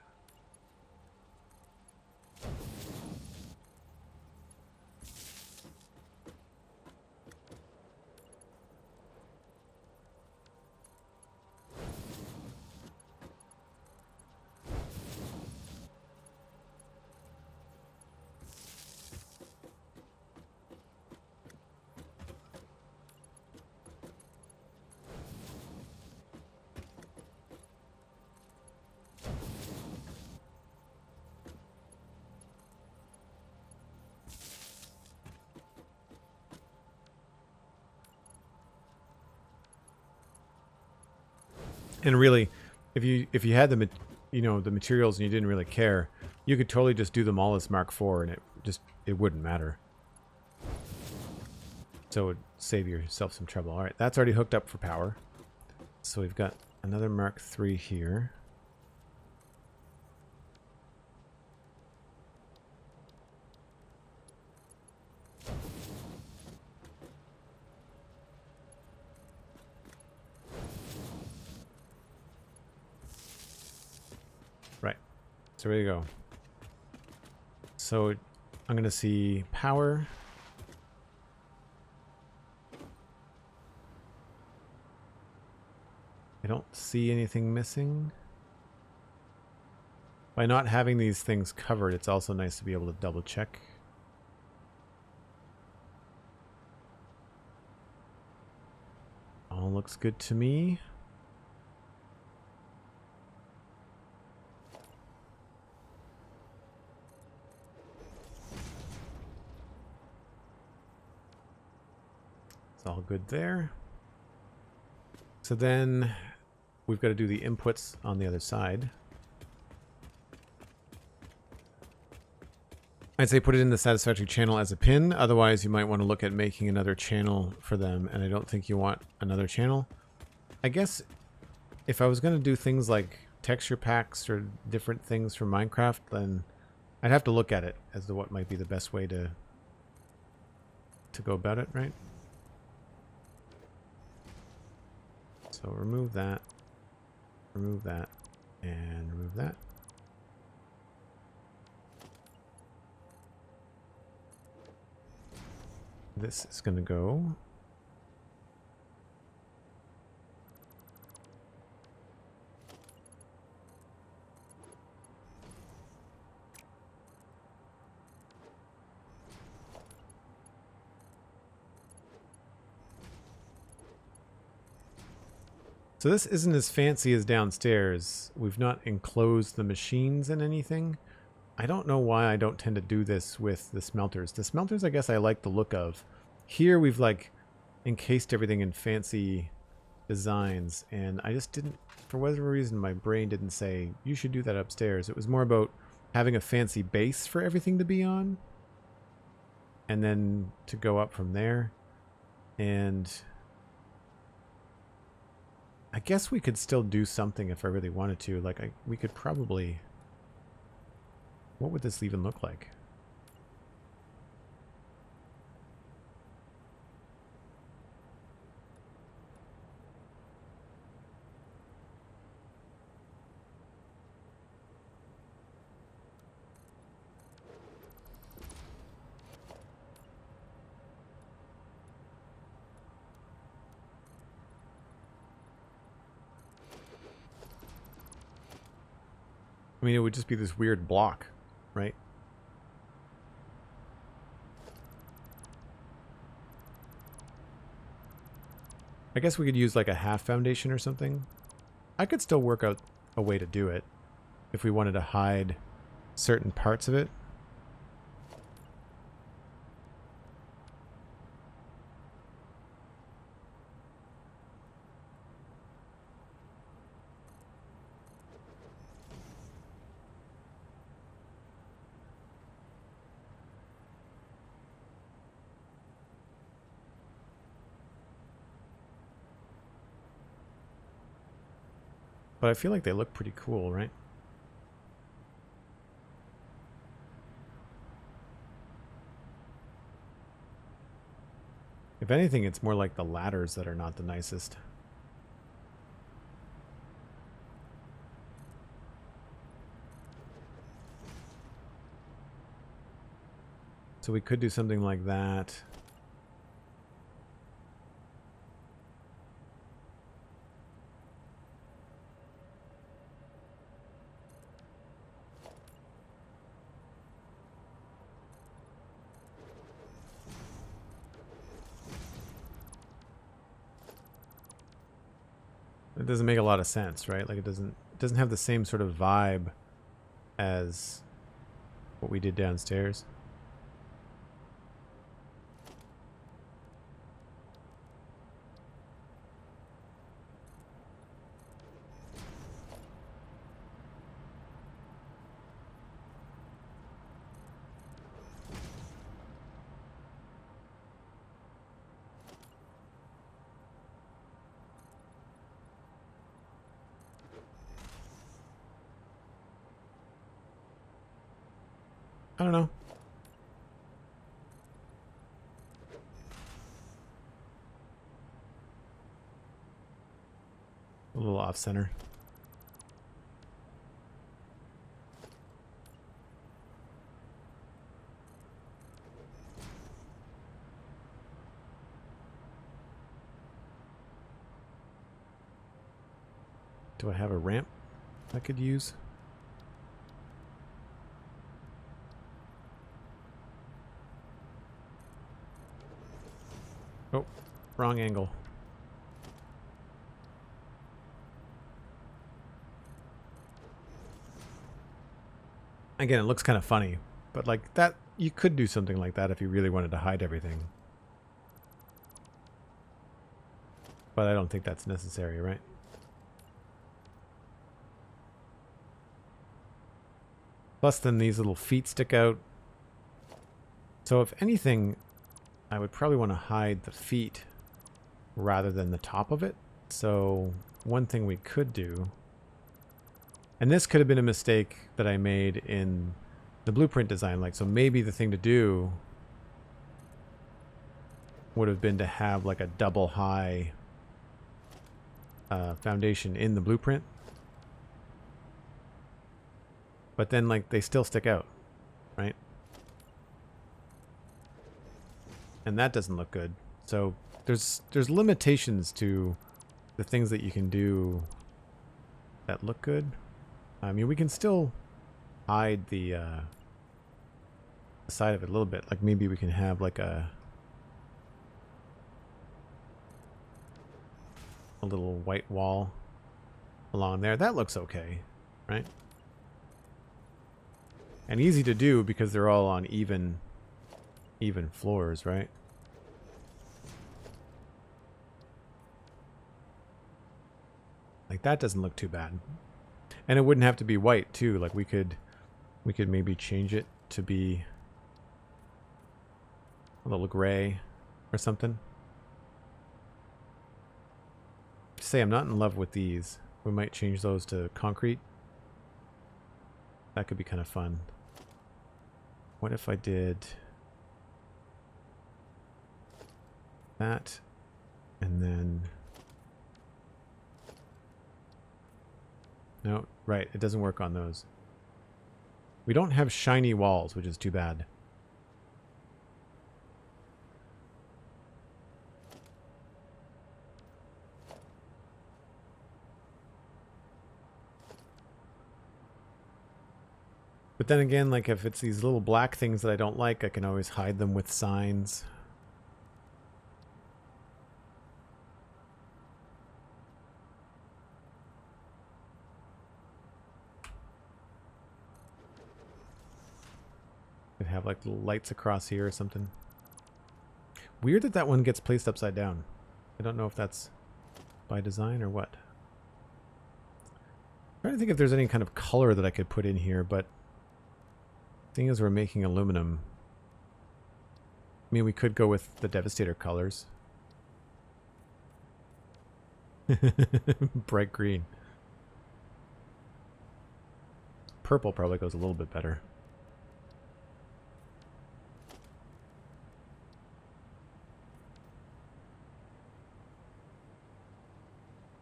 And really, if you had the the materials and you didn't really care, you could totally just do them all as Mark IV, and it wouldn't matter. So it would save yourself some trouble. All right, that's already hooked up for power. So we've got another Mark III here. Right. So there you go. So I'm going to see power. I don't see anything missing. By not having these things covered, it's also nice to be able to double check. All looks good to me. It's all good there. So then we've got to do the inputs on the other side. I'd say put it in the Satisfactory channel as a pin. Otherwise, you might want to look at making another channel for them. And I don't think you want another channel. I guess if I was going to do things like texture packs or different things from Minecraft, then I'd have to look at it as to what might be the best way to go about it, right? So remove that, and remove that. This is going to go. So this isn't as fancy as downstairs. We've not enclosed the machines in anything. I don't know why I don't tend to do this with the smelters. The smelters, I guess I like the look of. Here we've like encased everything in fancy designs, and I just didn't, for whatever reason, my brain didn't say, you should do that upstairs. It was more about having a fancy base for everything to be on, and then to go up from there. And I guess we could still do something if I really wanted to. Like, we could probably... What would this even look like? I mean, it would just be this weird block, right? I guess we could use like a half foundation or something. I could still work out a way to do it if we wanted to hide certain parts of it. But I feel like they look pretty cool, right? If anything, it's more like the ladders that are not the nicest. So we could do something like that. It doesn't make a lot of sense, right? Like it doesn't have the same sort of vibe as what we did downstairs. I don't know. A little off center. Do I have a ramp I could use? Oh, wrong angle. Again, it looks kind of funny, but like that, you could do something like that if you really wanted to hide everything. But I don't think that's necessary, right? Plus then these little feet stick out. So if anything, I would probably want to hide the feet rather than the top of it. So one thing we could do, and this could have been a mistake that I made in the blueprint design, like, so maybe the thing to do would have been to have like a double high foundation in the blueprint. But then like they still stick out, right? And that doesn't look good. So there's limitations to the things that you can do that look good. I mean, we can still hide the side of it a little bit. Like maybe we can have like a little white wall along there. That looks okay, right? And easy to do because they're all on even floors, right? Like that doesn't look too bad. And it wouldn't have to be white too. Like we could maybe change it to be a little gray or something. Say I'm not in love with these. We might change those to concrete. That could be kind of fun. What if I did that and then... No, right, it doesn't work on those. We don't have shiny walls, which is too bad. But then again, like if it's these little black things that I don't like, I can always hide them with signs. Could have like little lights across here or something. Weird that that one gets placed upside down. I don't know if that's by design or what. I'm trying to think if there's any kind of color that I could put in here, but the thing is we're making aluminum. I mean, we could go with the Devastator colors. Bright green. purple probably goes a little bit better.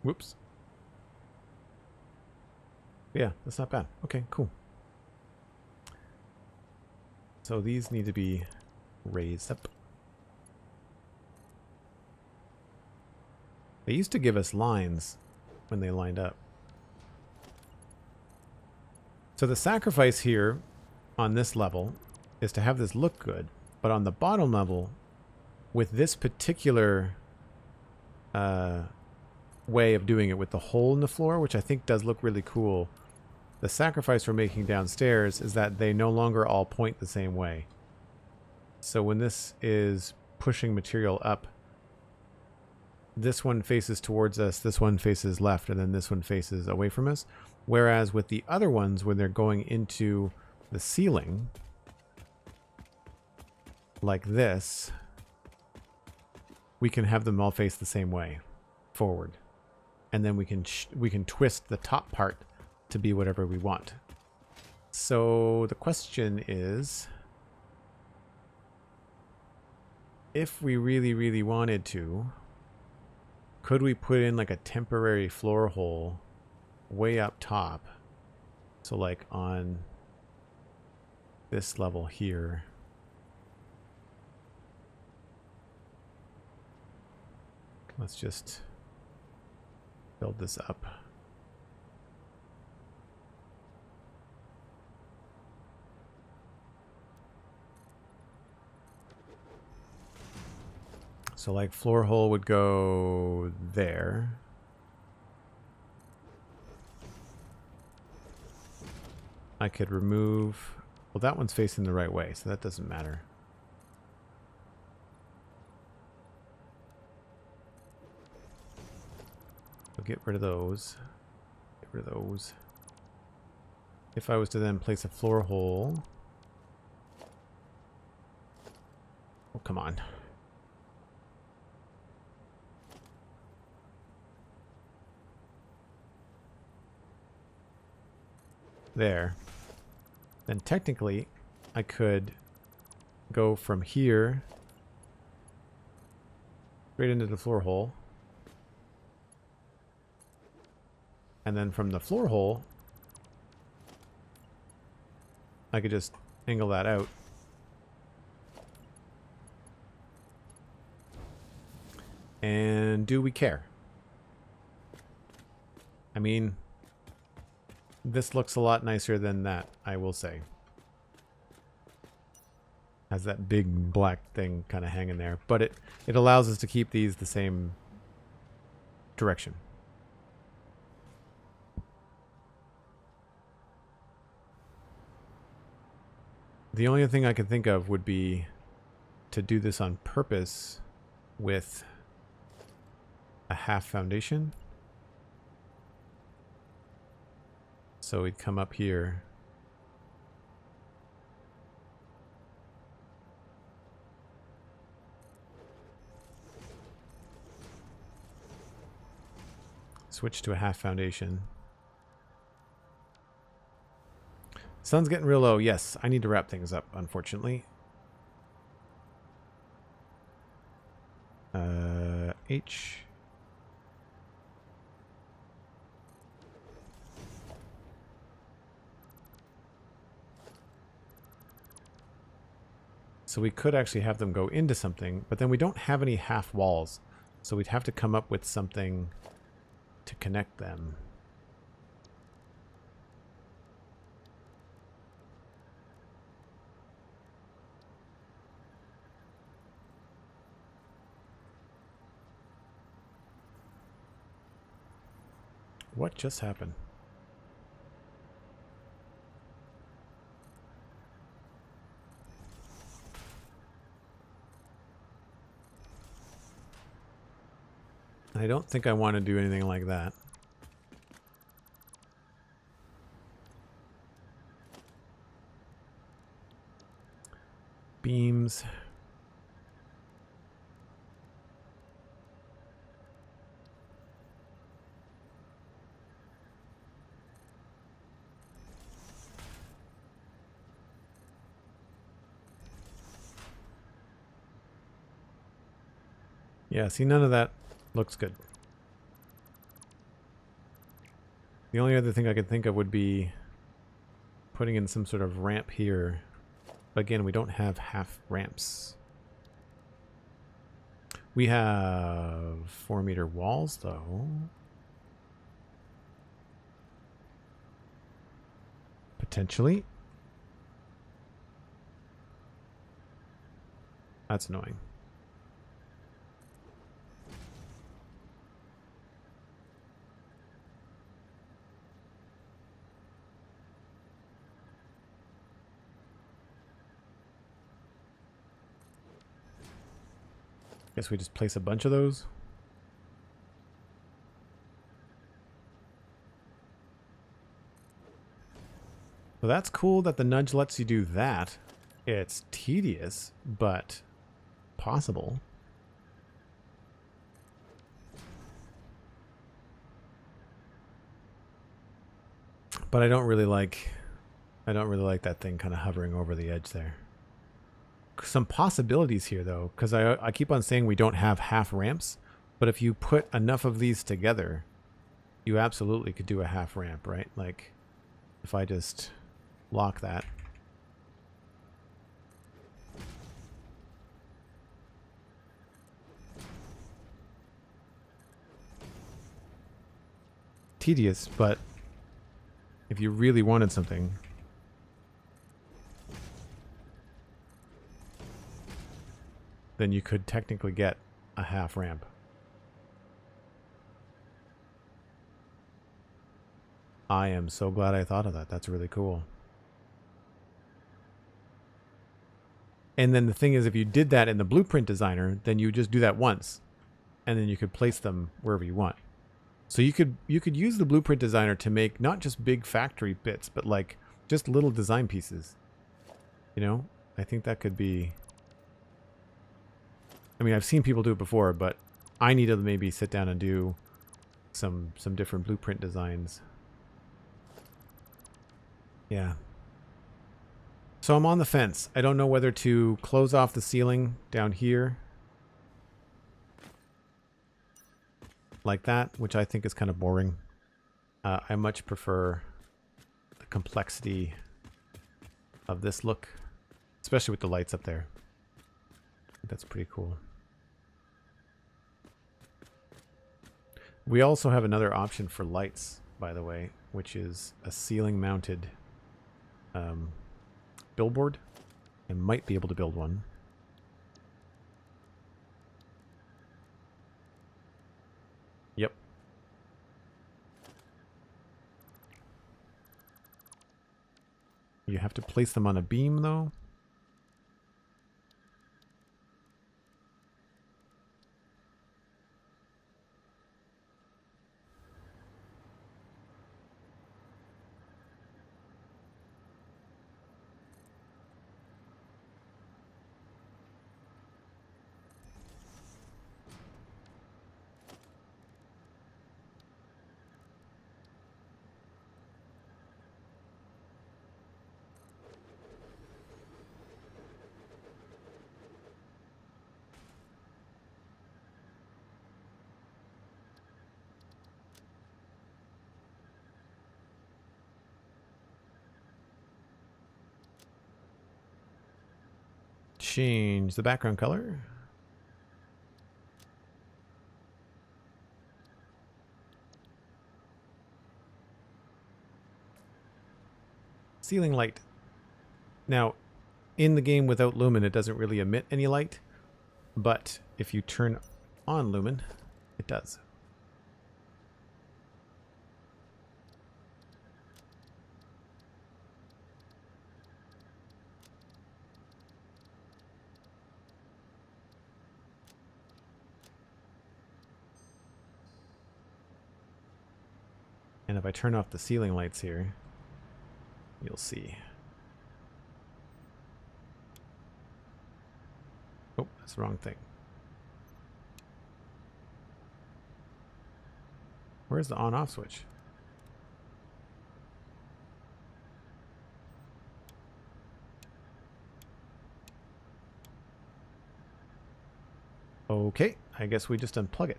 Whoops. Yeah, that's not bad. Okay, cool. So these need to be raised up. They used to give us lines when they lined up. So the sacrifice here on this level is to have this look good, but on the bottom level, with this particular way of doing it with the hole in the floor, which I think does look really cool, the sacrifice we're making downstairs is that they no longer all point the same way. So when this is pushing material up, this one faces towards us, this one faces left, and then this one faces away from us. Whereas with the other ones, when they're going into the ceiling, like this, we can have them all face the same way, forward. And then we can twist the top part to be whatever we want. So the question is, if we really, really wanted to, could we put in like a temporary floor hole way up top? So like on this level here. Let's just build this up. So like floor hole would go there. I could remove, well, that one's facing the right way, so that doesn't matter. So get rid of those. Get rid of those. If I was to then place a floor hole. Oh, come on. There. Then technically, I could go from here straight into the floor hole. And then from the floor hole, I could just angle that out. And do we care? I mean, this looks a lot nicer than that, I will say. Has that big black thing kind of hanging there. But it allows us to keep these the same direction. The only thing I could think of would be to do this on purpose with a half foundation. So we'd come up here. Switch to a half foundation. Sun's getting real low. Yes, I need to wrap things up, unfortunately. H. So we could actually have them go into something, but then we don't have any half walls. So we'd have to come up with something to connect them. What just happened? I don't think I want to do anything like that. Beams. Yeah, see, none of that looks good. The only other thing I could think of would be putting in some sort of ramp here. But again, we don't have half ramps. We have 4-meter walls, though. Potentially. That's annoying. Guess we just place a bunch of those. So that's cool that the nudge lets you do that. It's tedious, but possible. But I don't really like that thing kind of hovering over the edge there. Some possibilities here though, because I keep on saying we don't have half ramps, but if you put enough of these together, you absolutely could do a half ramp, right? Like if I just lock that. Tedious, but if you really wanted something, then you could technically get a half ramp. I am so glad I thought of that. That's really cool. And then the thing is, if you did that in the blueprint designer, then you just do that once, and then you could place them wherever you want. So you could use the blueprint designer to make not just big factory bits, but like just little design pieces. You know, I think that could be. I mean, I've seen people do it before, but I need to maybe sit down and do some different blueprint designs. Yeah. So I'm on the fence. I don't know whether to close off the ceiling down here like that, which I think is kind of boring. I much prefer the complexity of this look, especially with the lights up there. I think that's pretty cool. We also have another option for lights, by the way, which is a ceiling mounted billboard. I might be able to build one. Yep. You have to place them on a beam, though. Change the background color. Ceiling light. Now, in the game without lumen, it doesn't really emit any light, but if you turn on lumen, it does. And if I turn off the ceiling lights here, you'll see. Oh, that's the wrong thing. Where's the on-off switch? Okay, I guess we just unplug it.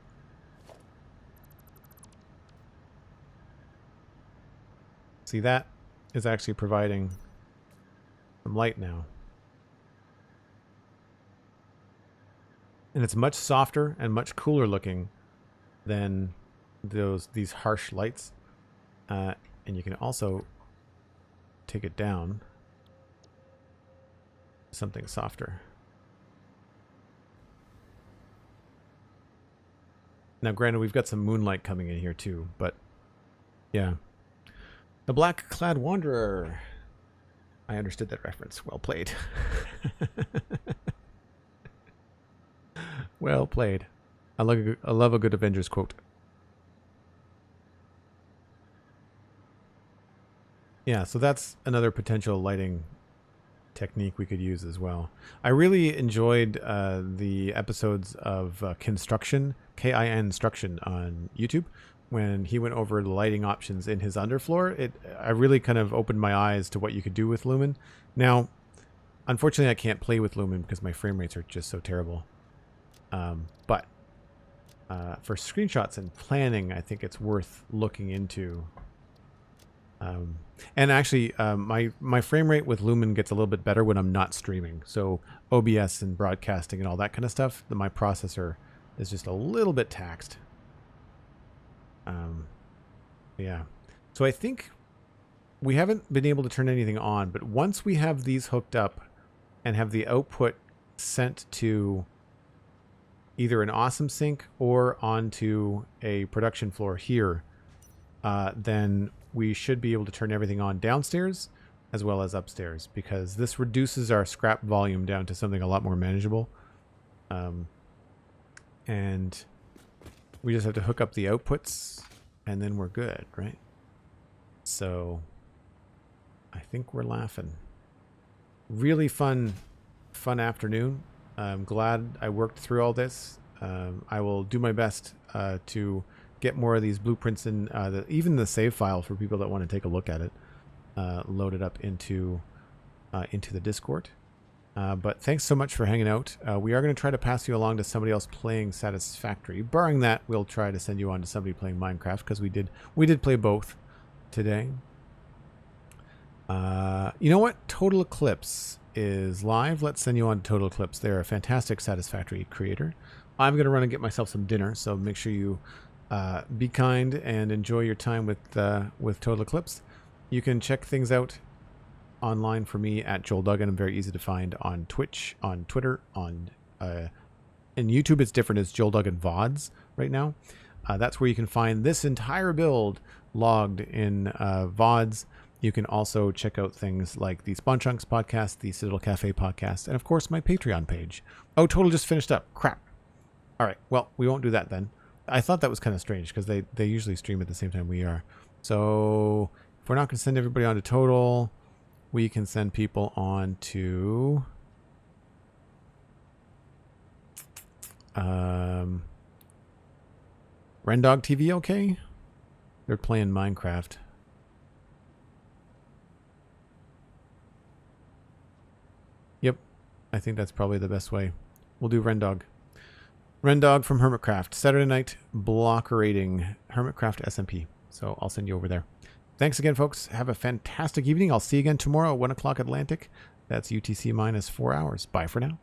See, that is actually providing some light now. And it's much softer and much cooler looking than these harsh lights. And you can also take it down to something softer. Now, granted, we've got some moonlight coming in here too, but yeah. The Black-Clad Wanderer. I understood that reference. Well played. Well played. I love a good Avengers quote. Yeah, so that's another potential lighting technique we could use as well. I really enjoyed the episodes of Kinstruction, K-I-N Instruction on YouTube, when he went over the lighting options in his underfloor. I really kind of opened my eyes to what you could do with Lumen. Now, unfortunately, I can't play with Lumen because my frame rates are just so terrible. But for screenshots and planning, I think it's worth looking into. And actually, my frame rate with Lumen gets a little bit better when I'm not streaming. So OBS and broadcasting and all that kind of stuff, my processor is just a little bit taxed. Yeah. So I think we haven't been able to turn anything on, but once we have these hooked up and have the output sent to either an awesome sync or onto a production floor here, then we should be able to turn everything on downstairs as well as upstairs, because this reduces our scrap volume down to something a lot more manageable. And we just have to hook up the outputs and then we're good, right? So I think we're laughing. Really fun afternoon. I'm glad I worked through all this. I will do my best to get more of these blueprints in, even the save file for people that want to take a look at it, loaded up into the Discord. But thanks so much for hanging out. We are going to try to pass you along to somebody else playing Satisfactory. Barring that, we'll try to send you on to somebody playing Minecraft, because we did play both today. You know what? Total Eclipse is live. Let's send you on to Total Eclipse. They're a fantastic Satisfactory creator. I'm going to run and get myself some dinner, so make sure you be kind and enjoy your time with Total Eclipse. You can check things out online for me at Joel Duggan. I'm very easy to find on Twitch, on Twitter, on in YouTube. It's different. It's Joel Duggan VODs right now. That's where you can find this entire build logged in VODs. You can also check out things like the Spawn Chunks podcast, the Citadel Cafe podcast, and of course my Patreon page. Oh, Total just finished up. Crap. All right. Well, we won't do that then. I thought that was kind of strange because they usually stream at the same time we are. So if we're not going to send everybody on to Total, we can send people on to Rendog TV, okay? They're playing Minecraft. Yep, I think that's probably the best way. We'll do Rendog. Rendog from Hermitcraft. Saturday night block rating. Hermitcraft SMP. So I'll send you over there. Thanks again, folks. Have a fantastic evening. I'll see you again tomorrow at 1 o'clock Atlantic. That's UTC minus 4 hours. Bye for now.